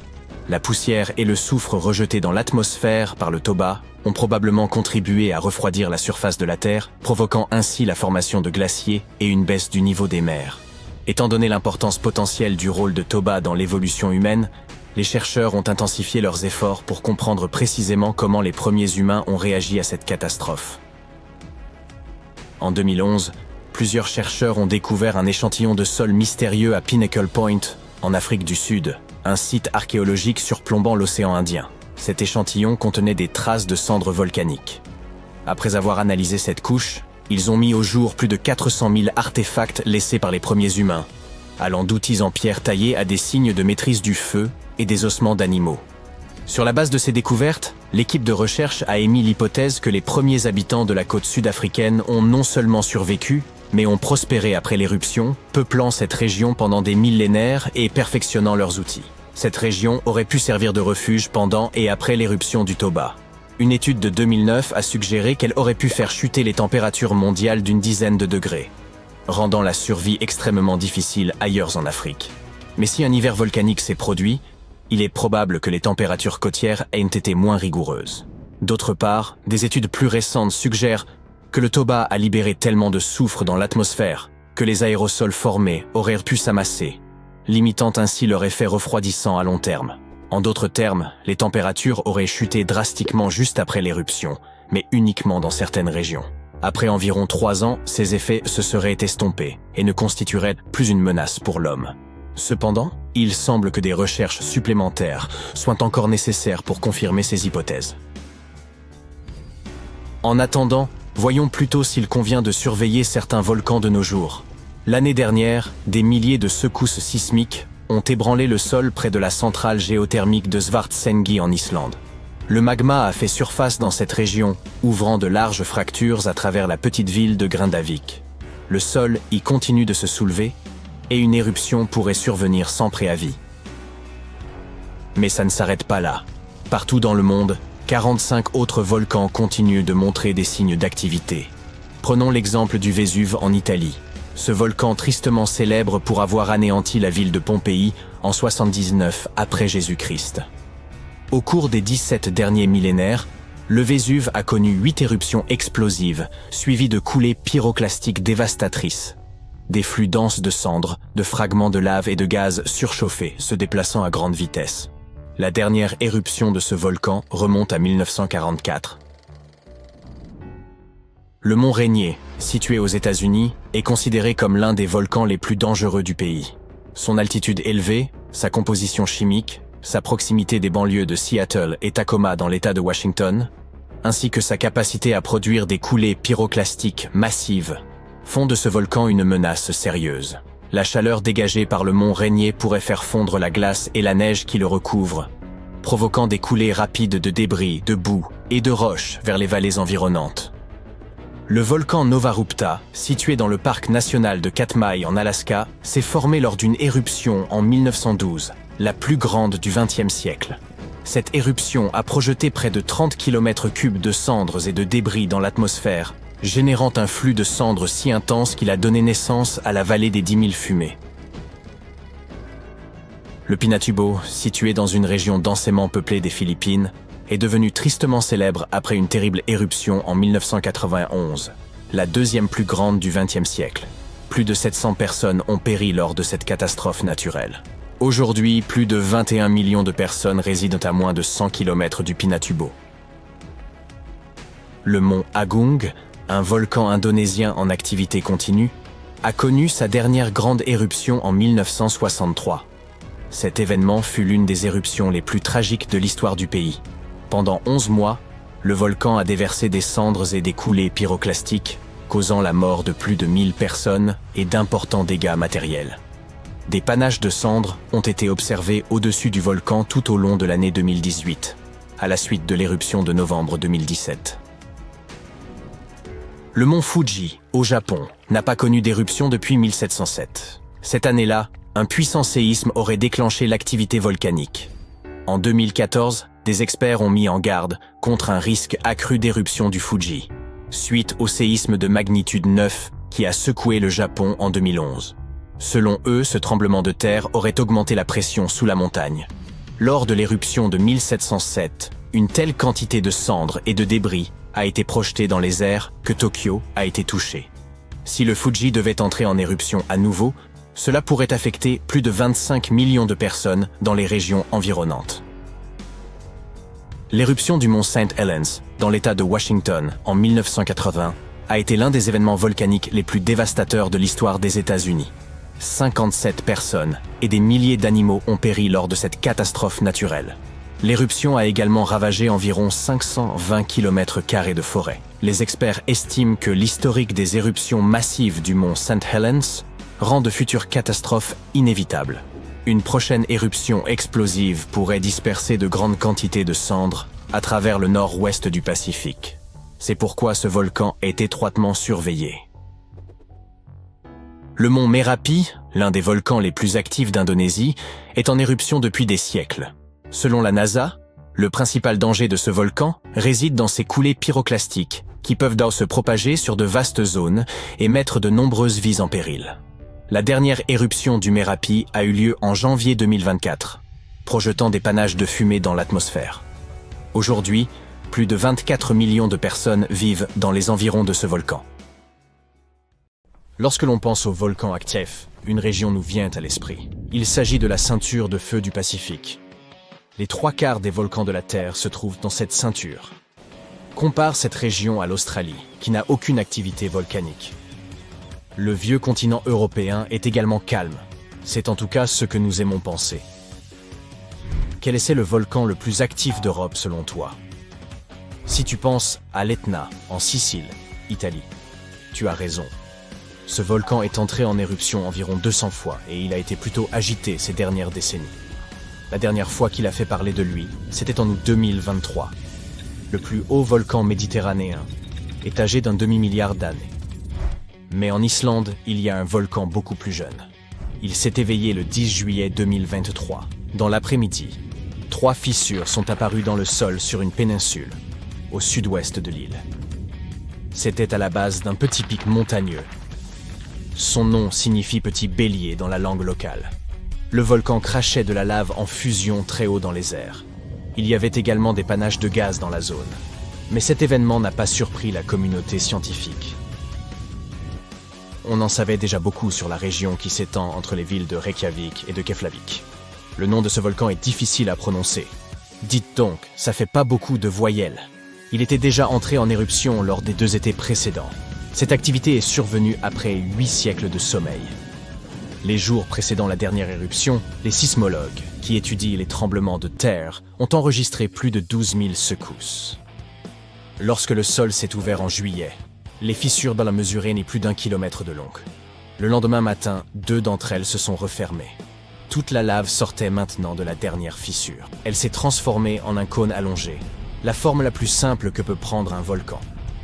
La poussière et le soufre rejetés dans l'atmosphère par le Toba ont probablement contribué à refroidir la surface de la Terre, provoquant ainsi la formation de glaciers et une baisse du niveau des mers. Étant donné l'importance potentielle du rôle de Toba dans l'évolution humaine, les chercheurs ont intensifié leurs efforts pour comprendre précisément comment les premiers humains ont réagi à cette catastrophe. En 2011, plusieurs chercheurs ont découvert un échantillon de sol mystérieux à Pinnacle Point, en Afrique du Sud, un site archéologique surplombant l'océan Indien. Cet échantillon contenait des traces de cendres volcaniques. Après avoir analysé cette couche, ils ont mis au jour plus de 400 000 artefacts laissés par les premiers humains, allant d'outils en pierre taillés à des signes de maîtrise du feu et des ossements d'animaux. Sur la base de ces découvertes, l'équipe de recherche a émis l'hypothèse que les premiers habitants de la côte sud-africaine ont non seulement survécu, mais ont prospéré après l'éruption, peuplant cette région pendant des millénaires et perfectionnant leurs outils. Cette région aurait pu servir de refuge pendant et après l'éruption du Toba. Une étude de 2009 a suggéré qu'elle aurait pu faire chuter les températures mondiales d'une dizaine de degrés, rendant la survie extrêmement difficile ailleurs en Afrique. Mais si un hiver volcanique s'est produit, il est probable que les températures côtières aient été moins rigoureuses. D'autre part, des études plus récentes suggèrent que le Toba a libéré tellement de soufre dans l'atmosphère que les aérosols formés auraient pu s'amasser, limitant ainsi leur effet refroidissant à long terme. En d'autres termes, les températures auraient chuté drastiquement juste après l'éruption, mais uniquement dans certaines régions. Après environ 3 ans, ces effets se seraient estompés et ne constitueraient plus une menace pour l'homme. Cependant, il semble que des recherches supplémentaires soient encore nécessaires pour confirmer ces hypothèses. En attendant, voyons plutôt s'il convient de surveiller certains volcans de nos jours. L'année dernière, des milliers de secousses sismiques ont ébranlé le sol près de la centrale géothermique de Svartsengi en Islande. Le magma a fait surface dans cette région, ouvrant de larges fractures à travers la petite ville de Grindavik. Le sol y continue de se soulever, et une éruption pourrait survenir sans préavis. Mais ça ne s'arrête pas là. Partout dans le monde, 45 autres volcans continuent de montrer des signes d'activité. Prenons l'exemple du Vésuve en Italie. Ce volcan tristement célèbre pour avoir anéanti la ville de Pompéi en 79 après Jésus-Christ. Au cours des 17 derniers millénaires, le Vésuve a connu 8 éruptions explosives, suivies de coulées pyroclastiques dévastatrices. Des flux denses de cendres, de fragments de lave et de gaz surchauffés se déplaçant à grande vitesse. La dernière éruption de ce volcan remonte à 1944. Le mont Rainier, situé aux États-Unis, est considéré comme l'un des volcans les plus dangereux du pays. Son altitude élevée, sa composition chimique, sa proximité des banlieues de Seattle et Tacoma dans l'État de Washington, ainsi que sa capacité à produire des coulées pyroclastiques massives, font de ce volcan une menace sérieuse. La chaleur dégagée par le mont Rainier pourrait faire fondre la glace et la neige qui le recouvre, provoquant des coulées rapides de débris, de boue et de roches vers les vallées environnantes. Le volcan Novarupta, situé dans le parc national de Katmai en Alaska, s'est formé lors d'une éruption en 1912, la plus grande du XXe siècle. Cette éruption a projeté près de 30 km3 de cendres et de débris dans l'atmosphère, générant un flux de cendres si intense qu'il a donné naissance à la vallée des 10 000 fumées. Le Pinatubo, situé dans une région densément peuplée des Philippines, est devenu tristement célèbre après une terrible éruption en 1991, la deuxième plus grande du XXe siècle. plus de 700 personnes ont péri lors de cette catastrophe naturelle. Aujourd'hui, plus de 21 millions de personnes résident à moins de 100 km du Pinatubo. Le mont Agung, un volcan indonésien en activité continue, a connu sa dernière grande éruption en 1963. Cet événement fut l'une des éruptions les plus tragiques de l'histoire du pays. Pendant 11 mois, le volcan a déversé des cendres et des coulées pyroclastiques, causant la mort de plus de 1000 personnes et d'importants dégâts matériels. Des panaches de cendres ont été observés au-dessus du volcan tout au long de l'année 2018, à la suite de l'éruption de novembre 2017. Le mont Fuji, au Japon, n'a pas connu d'éruption depuis 1707. Cette année-là, un puissant séisme aurait déclenché l'activité volcanique. En 2014, des experts ont mis en garde contre un risque accru d'éruption du Fuji, suite au séisme de magnitude 9 qui a secoué le Japon en 2011. Selon eux, ce tremblement de terre aurait augmenté la pression sous la montagne. Lors de l'éruption de 1707, une telle quantité de cendres et de débris a été projetée dans les airs que Tokyo a été touché. Si le Fuji devait entrer en éruption à nouveau, cela pourrait affecter plus de 25 millions de personnes dans les régions environnantes. L'éruption du mont St. Helens, dans l'État de Washington, en 1980, a été l'un des événements volcaniques les plus dévastateurs de l'histoire des États-Unis. 57 personnes et des milliers d'animaux ont péri lors de cette catastrophe naturelle. L'éruption a également ravagé environ 520 km² de forêt. Les experts estiment que l'historique des éruptions massives du mont St. Helens rend de futures catastrophes inévitables. Une prochaine éruption explosive pourrait disperser de grandes quantités de cendres à travers le nord-ouest du Pacifique. C'est pourquoi ce volcan est étroitement surveillé. Le mont Merapi, l'un des volcans les plus actifs d'Indonésie, est en éruption depuis des siècles. Selon la NASA, le principal danger de ce volcan réside dans ses coulées pyroclastiques qui peuvent se propager sur de vastes zones et mettre de nombreuses vies en péril. La dernière éruption du Merapi a eu lieu en janvier 2024, projetant des panaches de fumée dans l'atmosphère. Aujourd'hui, plus de 24 millions de personnes vivent dans les environs de ce volcan. Lorsque l'on pense au volcan actif, une région nous vient à l'esprit. Il s'agit de la ceinture de feu du Pacifique. Les 3/4 des volcans de la Terre se trouvent dans cette ceinture. Compare cette région à l'Australie, qui n'a aucune activité volcanique. Le vieux continent européen est également calme. C'est en tout cas ce que nous aimons penser. Quel est le volcan le plus actif d'Europe selon toi? Si tu penses à l'Etna, en Sicile, Italie, tu as raison. Ce volcan est entré en éruption environ 200 fois et il a été plutôt agité ces dernières décennies. La dernière fois qu'il a fait parler de lui, c'était en août 2023. Le plus haut volcan méditerranéen est âgé d'un demi-milliard d'années. Mais en Islande, il y a un volcan beaucoup plus jeune. Il s'est éveillé le 10 juillet 2023. Dans l'après-midi, 3 fissures sont apparues dans le sol sur une péninsule, au sud-ouest de l'île. C'était à la base d'un petit pic montagneux. Son nom signifie petit bélier dans la langue locale. Le volcan crachait de la lave en fusion très haut dans les airs. Il y avait également des panaches de gaz dans la zone. Mais cet événement n'a pas surpris la communauté scientifique. On en savait déjà beaucoup sur la région qui s'étend entre les villes de Reykjavik et de Keflavik. Le nom de ce volcan est difficile à prononcer. Dites donc, ça fait pas beaucoup de voyelles. Il était déjà entré en éruption lors des 2 étés précédents. Cette activité est survenue après 8 siècles de sommeil. Les jours précédant la dernière éruption, les sismologues, qui étudient les tremblements de terre, ont enregistré plus de 12 000 secousses. Lorsque le sol s'est ouvert en juillet, les fissures dans la mesurée n'est plus d'1 kilomètre de longue. Le lendemain matin, 2 d'entre elles se sont refermées. Toute la lave sortait maintenant de la dernière fissure. Elle s'est transformée en un cône allongé, la forme la plus simple que peut prendre un volcan.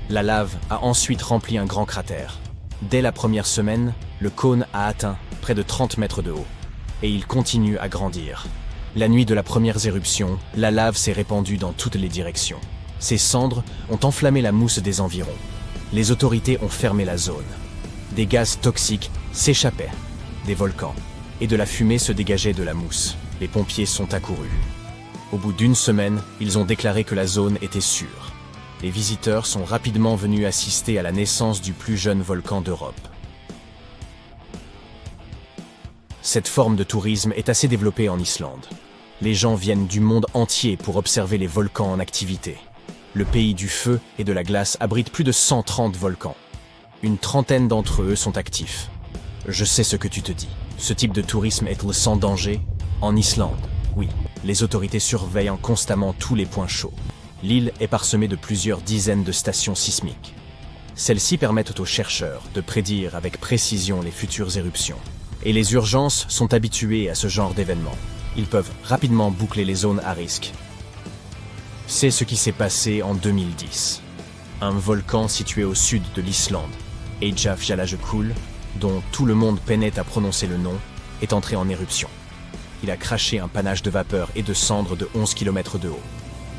La lave a ensuite rempli un grand cratère. Dès la première semaine, le cône a atteint près de 30 mètres de haut, et il continue à grandir. La nuit de la première éruption, la lave s'est répandue dans toutes les directions. Ces cendres ont enflammé la mousse des environs. Les autorités ont fermé la zone. Des gaz toxiques s'échappaient des volcans, et de la fumée se dégageait de la mousse. Les pompiers sont accourus. Au bout d'1 semaine, ils ont déclaré que la zone était sûre. Les visiteurs sont rapidement venus assister à la naissance du plus jeune volcan d'Europe. Cette forme de tourisme est assez développée en Islande. Les gens viennent du monde entier pour observer les volcans en activité. Le pays du feu et de la glace abrite plus de 130 volcans. Une trentaine d'entre eux sont actifs. Je sais ce que tu te dis. Ce type de tourisme est-il sans danger? En Islande, oui. Les autorités surveillent constamment tous les points chauds. L'île est parsemée de plusieurs dizaines de stations sismiques. Celles-ci permettent aux chercheurs de prédire avec précision les futures éruptions. Et les urgences sont habituées à ce genre d'événements. Ils peuvent rapidement boucler les zones à risque. C'est ce qui s'est passé en 2010. Un volcan situé au sud de l'Islande, Eyjafjallajökull, dont tout le monde peinait à prononcer le nom, est entré en éruption. Il a craché un panache de vapeur et de cendres de 11 km de haut.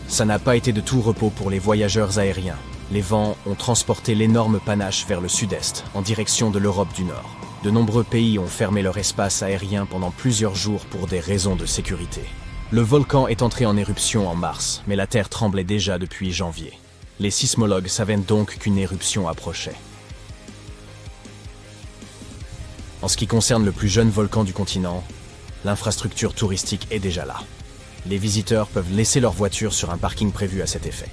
Ça n'a pas été de tout repos pour les voyageurs aériens. Les vents ont transporté l'énorme panache vers le sud-est, en direction de l'Europe du Nord. De nombreux pays ont fermé leur espace aérien pendant plusieurs jours pour des raisons de sécurité. Le volcan est entré en éruption en mars, mais la Terre tremblait déjà depuis janvier. Les sismologues savaient donc qu'une éruption approchait. En ce qui concerne le plus jeune volcan du continent, l'infrastructure touristique est déjà là. Les visiteurs peuvent laisser leur voiture sur un parking prévu à cet effet.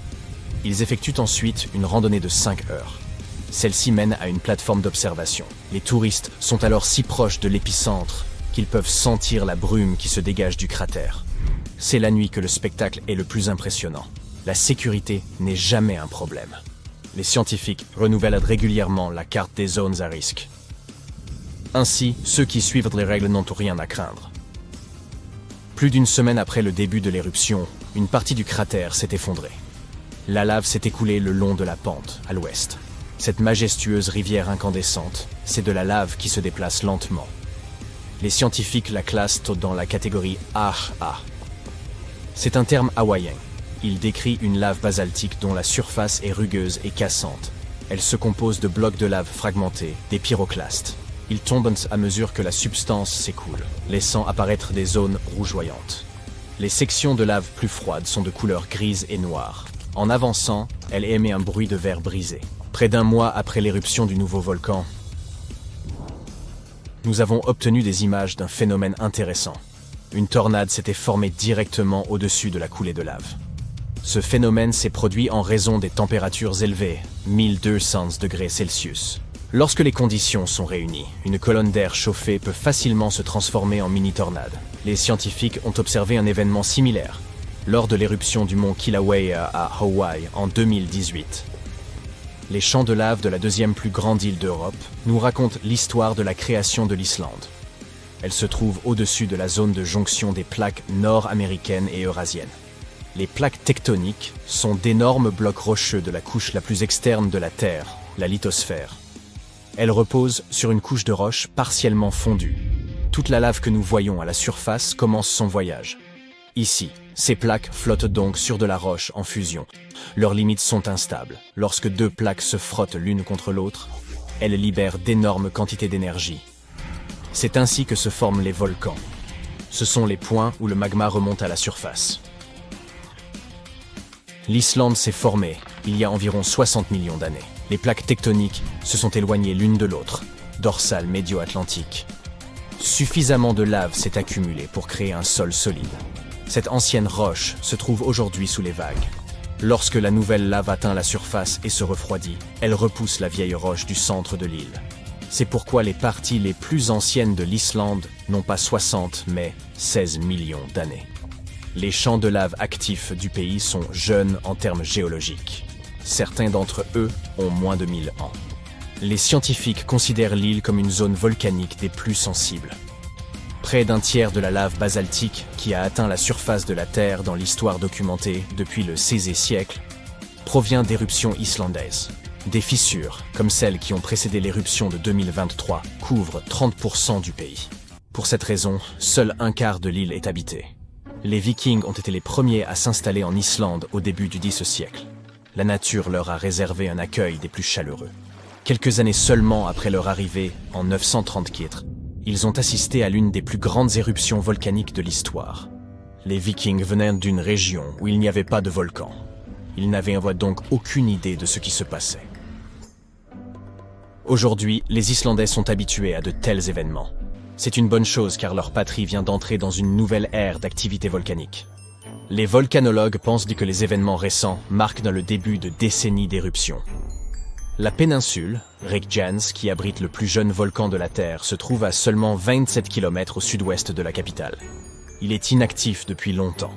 Ils effectuent ensuite une randonnée de 5 heures. Celle-ci mène à une plateforme d'observation. Les touristes sont alors si proches de l'épicentre qu'ils peuvent sentir la brume qui se dégage du cratère. C'est la nuit que le spectacle est le plus impressionnant. La sécurité n'est jamais un problème. Les scientifiques renouvellent régulièrement la carte des zones à risque. Ainsi, ceux qui suivent les règles n'ont rien à craindre. Plus d'une semaine après le début de l'éruption, une partie du cratère s'est effondrée. La lave s'est écoulée le long de la pente, à l'ouest. Cette majestueuse rivière incandescente, c'est de la lave qui se déplace lentement. Les scientifiques la classent dans la catégorie AHA. C'est un terme hawaïen. Il décrit une lave basaltique dont la surface est rugueuse et cassante. Elle se compose de blocs de lave fragmentés, des pyroclastes. Ils tombent à mesure que la substance s'écoule, laissant apparaître des zones rougeoyantes. Les sections de lave plus froides sont de couleur grise et noire. En avançant, elle émet un bruit de verre brisé. Près d'un mois après l'éruption du nouveau volcan, nous avons obtenu des images d'un phénomène intéressant. Une tornade s'était formée directement au-dessus de la coulée de lave. Ce phénomène s'est produit en raison des températures élevées, 1200 degrés Celsius. Lorsque les conditions sont réunies, une colonne d'air chauffée peut facilement se transformer en mini-tornade. Les scientifiques ont observé un événement similaire lors de l'éruption du mont Kilauea à Hawaï en 2018. Les champs de lave de la deuxième plus grande île d'Europe nous racontent l'histoire de la création de l'Islande. Elle se trouve au-dessus de la zone de jonction des plaques nord-américaines et eurasiennes. Les plaques tectoniques sont d'énormes blocs rocheux de la couche la plus externe de la Terre, la lithosphère. Elle repose sur une couche de roche partiellement fondue. Toute la lave que nous voyons à la surface commence son voyage. Ici, ces plaques flottent donc sur de la roche en fusion. Leurs limites sont instables. Lorsque deux plaques se frottent l'une contre l'autre, elles libèrent d'énormes quantités d'énergie. C'est ainsi que se forment les volcans. Ce sont les points où le magma remonte à la surface. L'Islande s'est formée il y a environ 60 millions d'années. Les plaques tectoniques se sont éloignées l'une de l'autre, dorsale médio-atlantique. Suffisamment de lave s'est accumulée pour créer un sol solide. Cette ancienne roche se trouve aujourd'hui sous les vagues. Lorsque la nouvelle lave atteint la surface et se refroidit, elle repousse la vieille roche du centre de l'île. C'est pourquoi les parties les plus anciennes de l'Islande n'ont pas 60 mais 16 millions d'années. Les champs de lave actifs du pays sont jeunes en termes géologiques. Certains d'entre eux ont moins de 1000 ans. Les scientifiques considèrent l'île comme une zone volcanique des plus sensibles. Près d'un tiers de la lave basaltique qui a atteint la surface de la Terre dans l'histoire documentée depuis le XVIe siècle provient d'éruptions islandaises. Des fissures, comme celles qui ont précédé l'éruption de 2023, couvrent 30% du pays. Pour cette raison, seul un quart de l'île est habité. Les Vikings ont été les premiers à s'installer en Islande au début du Xe siècle. La nature leur a réservé un accueil des plus chaleureux. Quelques années seulement après leur arrivée, en 934, ils ont assisté à l'une des plus grandes éruptions volcaniques de l'histoire. Les Vikings venaient d'une région où il n'y avait pas de volcan. Ils n'avaient donc aucune idée de ce qui se passait. Aujourd'hui, les Islandais sont habitués à de tels événements. C'est une bonne chose car leur patrie vient d'entrer dans une nouvelle ère d'activité volcanique. Les volcanologues pensent que les événements récents marquent dans le début de décennies d'éruptions. La péninsule, Reykjans, qui abrite le plus jeune volcan de la Terre, se trouve à seulement 27 km au sud-ouest de la capitale. Il est inactif depuis longtemps.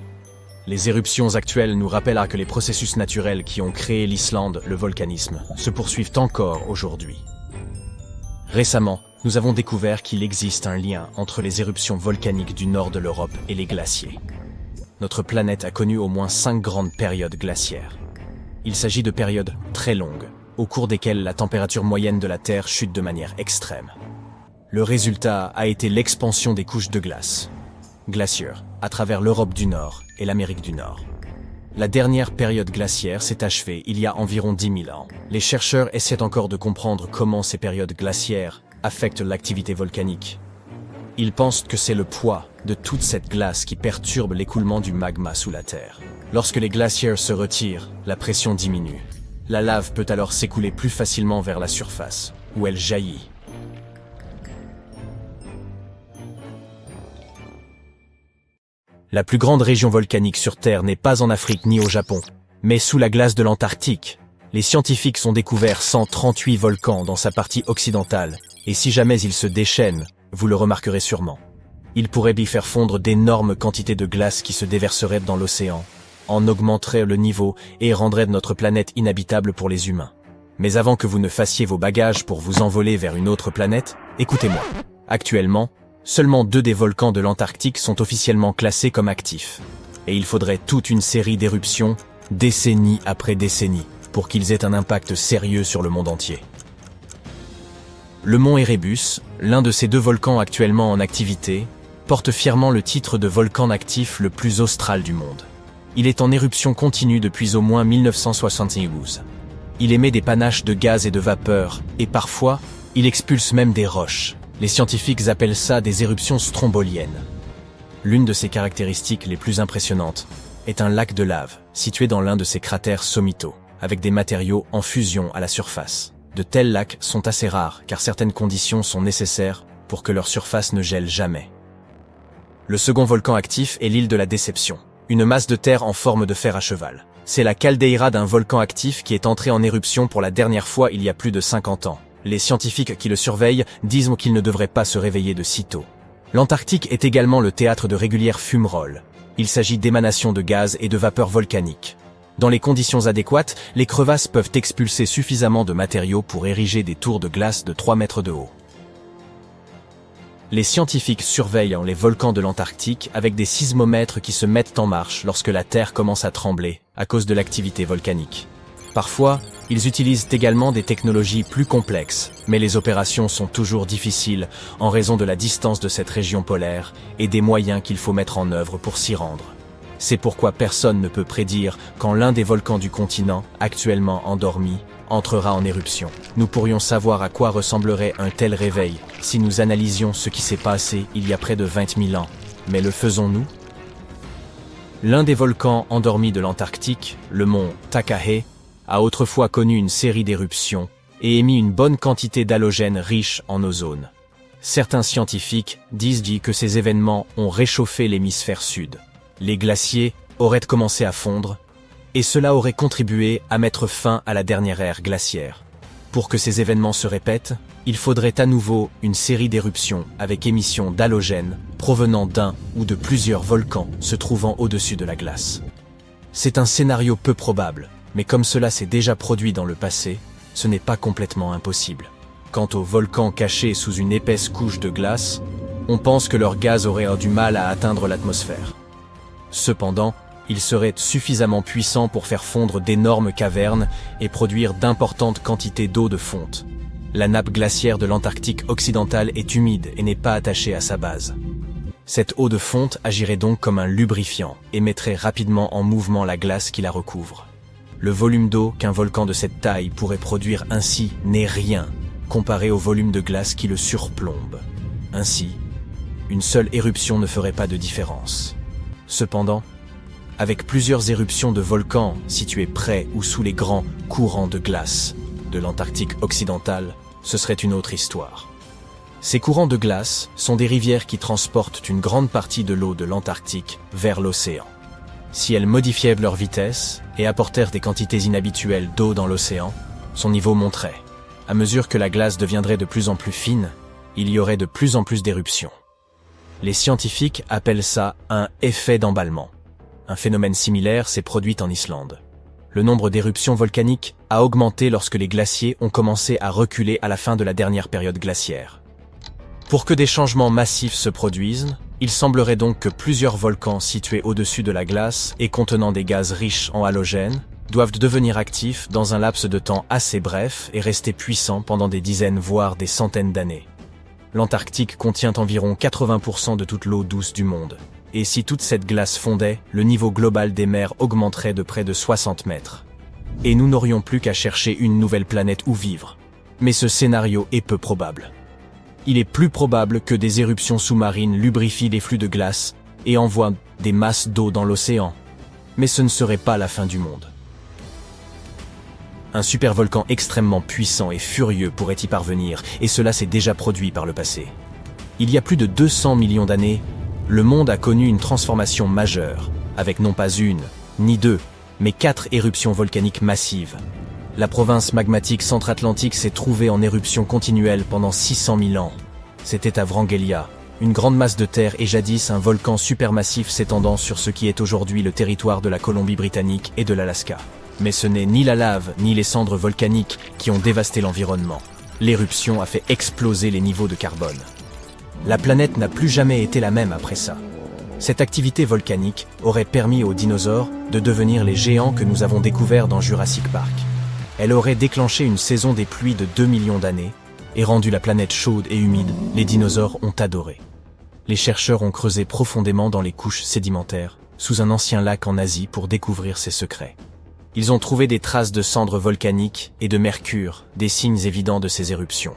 Les éruptions actuelles nous rappellent que les processus naturels qui ont créé l'Islande, le volcanisme, se poursuivent encore aujourd'hui. Récemment, nous avons découvert qu'il existe un lien entre les éruptions volcaniques du nord de l'Europe et les glaciers. Notre planète a connu au moins 5 grandes périodes glaciaires. Il s'agit de périodes très longues, au cours desquelles la température moyenne de la Terre chute de manière extrême. Le résultat a été l'expansion des couches de glace, glaciaires, à travers l'Europe du Nord et l'Amérique du Nord. La dernière période glaciaire s'est achevée il y a environ 10 000 ans. Les chercheurs essaient encore de comprendre comment ces périodes glaciaires affectent l'activité volcanique. Ils pensent que c'est le poids de toute cette glace qui perturbe l'écoulement du magma sous la Terre. Lorsque les glaciers se retirent, la pression diminue. La lave peut alors s'écouler plus facilement vers la surface, où elle jaillit. La plus grande région volcanique sur Terre n'est pas en Afrique ni au Japon, mais sous la glace de l'Antarctique. Les scientifiques ont découvert 138 volcans dans sa partie occidentale, et si jamais ils se déchaînent, vous le remarquerez sûrement. Ils pourraient y faire fondre d'énormes quantités de glace qui se déverseraient dans l'océan, en augmenteraient le niveau et rendraient notre planète inhabitable pour les humains. Mais avant que vous ne fassiez vos bagages pour vous envoler vers une autre planète, écoutez-moi. Actuellement, seulement 2 des volcans de l'Antarctique sont officiellement classés comme actifs. Et il faudrait toute une série d'éruptions, décennie après décennie, pour qu'ils aient un impact sérieux sur le monde entier. Le mont Erebus, l'un de ces 2 volcans actuellement en activité, porte fièrement le titre de volcan actif le plus austral du monde. Il est en éruption continue depuis au moins 1972. Il émet des panaches de gaz et de vapeur, et parfois, il expulse même des roches. Les scientifiques appellent ça des éruptions stromboliennes. L'une de ses caractéristiques les plus impressionnantes est un lac de lave, situé dans l'un de ses cratères sommitaux, avec des matériaux en fusion à la surface. De tels lacs sont assez rares, car certaines conditions sont nécessaires pour que leur surface ne gèle jamais. Le second volcan actif est l'île de la Déception, une masse de terre en forme de fer à cheval. C'est la caldeira d'un volcan actif qui est entré en éruption pour la dernière fois il y a plus de 50 ans. Les scientifiques qui le surveillent disent qu'il ne devrait pas se réveiller de sitôt. L'Antarctique est également le théâtre de régulières fumerolles. Il s'agit d'émanations de gaz et de vapeur volcanique. Dans les conditions adéquates, les crevasses peuvent expulser suffisamment de matériaux pour ériger des tours de glace de 3 mètres de haut. Les scientifiques surveillent les volcans de l'Antarctique avec des sismomètres qui se mettent en marche lorsque la Terre commence à trembler à cause de l'activité volcanique. Parfois, ils utilisent également des technologies plus complexes, mais les opérations sont toujours difficiles en raison de la distance de cette région polaire et des moyens qu'il faut mettre en œuvre pour s'y rendre. C'est pourquoi personne ne peut prédire quand l'un des volcans du continent, actuellement endormi, entrera en éruption. Nous pourrions savoir à quoi ressemblerait un tel réveil si nous analysions ce qui s'est passé il y a près de 20 000 ans. Mais le faisons-nous? L'un des volcans endormis de l'Antarctique, le mont Takahe, a autrefois connu une série d'éruptions et émis une bonne quantité d'halogènes riches en ozone. Certains scientifiques disent que ces événements ont réchauffé l'hémisphère sud. Les glaciers auraient commencé à fondre, et cela aurait contribué à mettre fin à la dernière ère glaciaire. Pour que ces événements se répètent, il faudrait à nouveau une série d'éruptions avec émission d'halogènes provenant d'un ou de plusieurs volcans se trouvant au-dessus de la glace. C'est un scénario peu probable, mais comme cela s'est déjà produit dans le passé, ce n'est pas complètement impossible. Quant aux volcans cachés sous une épaisse couche de glace, on pense que leur gaz aurait du mal à atteindre l'atmosphère. Cependant, ils seraient suffisamment puissants pour faire fondre d'énormes cavernes et produire d'importantes quantités d'eau de fonte. La nappe glaciaire de l'Antarctique occidental est humide et n'est pas attachée à sa base. Cette eau de fonte agirait donc comme un lubrifiant et mettrait rapidement en mouvement la glace qui la recouvre. Le volume d'eau qu'un volcan de cette taille pourrait produire ainsi n'est rien comparé au volume de glace qui le surplombe. Ainsi, une seule éruption ne ferait pas de différence. Cependant, avec plusieurs éruptions de volcans situés près ou sous les grands courants de glace de l'Antarctique occidental, ce serait une autre histoire. Ces courants de glace sont des rivières qui transportent une grande partie de l'eau de l'Antarctique vers l'océan. Si elles modifiaient leur vitesse et apportèrent des quantités inhabituelles d'eau dans l'océan, son niveau monterait. À mesure que la glace deviendrait de plus en plus fine, il y aurait de plus en plus d'éruptions. Les scientifiques appellent ça un effet d'emballement. Un phénomène similaire s'est produit en Islande. Le nombre d'éruptions volcaniques a augmenté lorsque les glaciers ont commencé à reculer à la fin de la dernière période glaciaire. Pour que des changements massifs se produisent, il semblerait donc que plusieurs volcans situés au-dessus de la glace et contenant des gaz riches en halogène doivent devenir actifs dans un laps de temps assez bref et rester puissants pendant des dizaines voire des centaines d'années. L'Antarctique contient environ 80% de toute l'eau douce du monde. Et si toute cette glace fondait, le niveau global des mers augmenterait de près de 60 mètres. Et nous n'aurions plus qu'à chercher une nouvelle planète où vivre. Mais ce scénario est peu probable. Il est plus probable que des éruptions sous-marines lubrifient les flux de glace et envoient des masses d'eau dans l'océan. Mais ce ne serait pas la fin du monde. Un supervolcan extrêmement puissant et furieux pourrait y parvenir, et cela s'est déjà produit par le passé. Il y a plus de 200 millions d'années, le monde a connu une transformation majeure, avec non pas une, ni deux, mais 4 éruptions volcaniques massives. La province magmatique centra-atlantique s'est trouvée en éruption continuelle pendant 600 000 ans. C'était à Wrangellia, une grande masse de terre et jadis un volcan supermassif s'étendant sur ce qui est aujourd'hui le territoire de la Colombie-Britannique et de l'Alaska. Mais ce n'est ni la lave ni les cendres volcaniques qui ont dévasté l'environnement. L'éruption a fait exploser les niveaux de carbone. La planète n'a plus jamais été la même après ça. Cette activité volcanique aurait permis aux dinosaures de devenir les géants que nous avons découverts dans Jurassic Park. Elle aurait déclenché une saison des pluies de 2 millions d'années et rendu la planète chaude et humide. Les dinosaures ont adoré. Les chercheurs ont creusé profondément dans les couches sédimentaires, sous un ancien lac en Asie pour découvrir ses secrets. Ils ont trouvé des traces de cendres volcaniques et de mercure, des signes évidents de ces éruptions.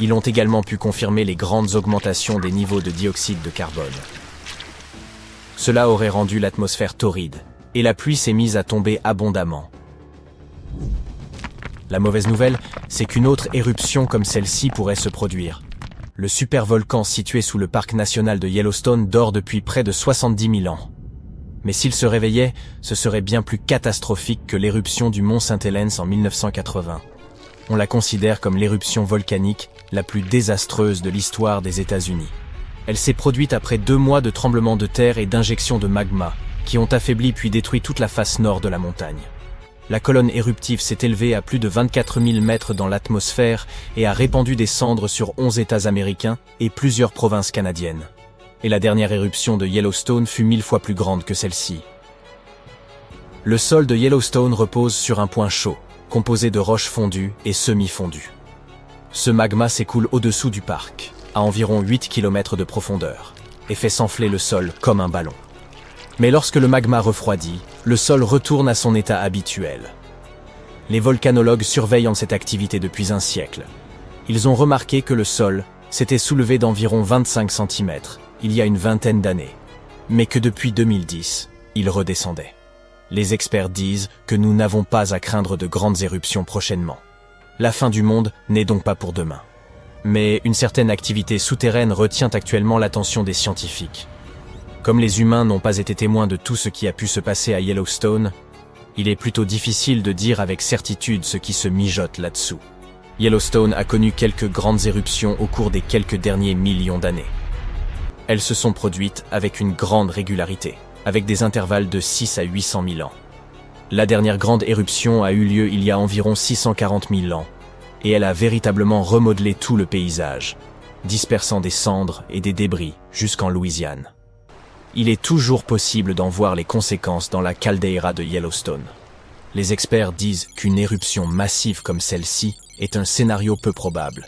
Ils ont également pu confirmer les grandes augmentations des niveaux de dioxyde de carbone. Cela aurait rendu l'atmosphère torride, et la pluie s'est mise à tomber abondamment. La mauvaise nouvelle, c'est qu'une autre éruption comme celle-ci pourrait se produire. Le supervolcan situé sous le parc national de Yellowstone dort depuis près de 70 000 ans. Mais s'il se réveillait, ce serait bien plus catastrophique que l'éruption du mont Saint-Helens en 1980. On la considère comme l'éruption volcanique la plus désastreuse de l'histoire des États-Unis. Elle s'est produite après 2 mois de tremblements de terre et d'injections de magma, qui ont affaibli puis détruit toute la face nord de la montagne. La colonne éruptive s'est élevée à plus de 24 000 mètres dans l'atmosphère et a répandu des cendres sur 11 États américains et plusieurs provinces canadiennes. Et la dernière éruption de Yellowstone fut 1000 fois plus grande que celle-ci. Le sol de Yellowstone repose sur un point chaud, composé de roches fondues et semi-fondues. Ce magma s'écoule au-dessous du parc, à environ 8 km de profondeur, et fait s'enfler le sol comme un ballon. Mais lorsque le magma refroidit, le sol retourne à son état habituel. Les volcanologues surveillent cette activité depuis un siècle. Ils ont remarqué que le sol s'était soulevé d'environ 25 cm il y a une vingtaine d'années, mais que depuis 2010, il redescendait. Les experts disent que nous n'avons pas à craindre de grandes éruptions prochainement. La fin du monde n'est donc pas pour demain. Mais une certaine activité souterraine retient actuellement l'attention des scientifiques. Comme les humains n'ont pas été témoins de tout ce qui a pu se passer à Yellowstone, il est plutôt difficile de dire avec certitude ce qui se mijote là-dessous. Yellowstone a connu quelques grandes éruptions au cours des quelques derniers millions d'années. Elles se sont produites avec une grande régularité, avec des intervalles de 6 à 800 000 ans. La dernière grande éruption a eu lieu il y a environ 640 000 ans, et elle a véritablement remodelé tout le paysage, dispersant des cendres et des débris jusqu'en Louisiane. Il est toujours possible d'en voir les conséquences dans la caldeira de Yellowstone. Les experts disent qu'une éruption massive comme celle-ci est un scénario peu probable.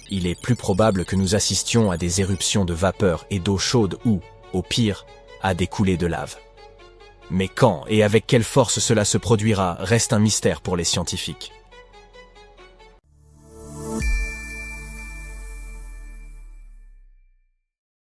Il est plus probable que nous assistions à des éruptions de vapeur et d'eau chaude ou, au pire, à des coulées de lave. Mais quand et avec quelle force cela se produira reste un mystère pour les scientifiques.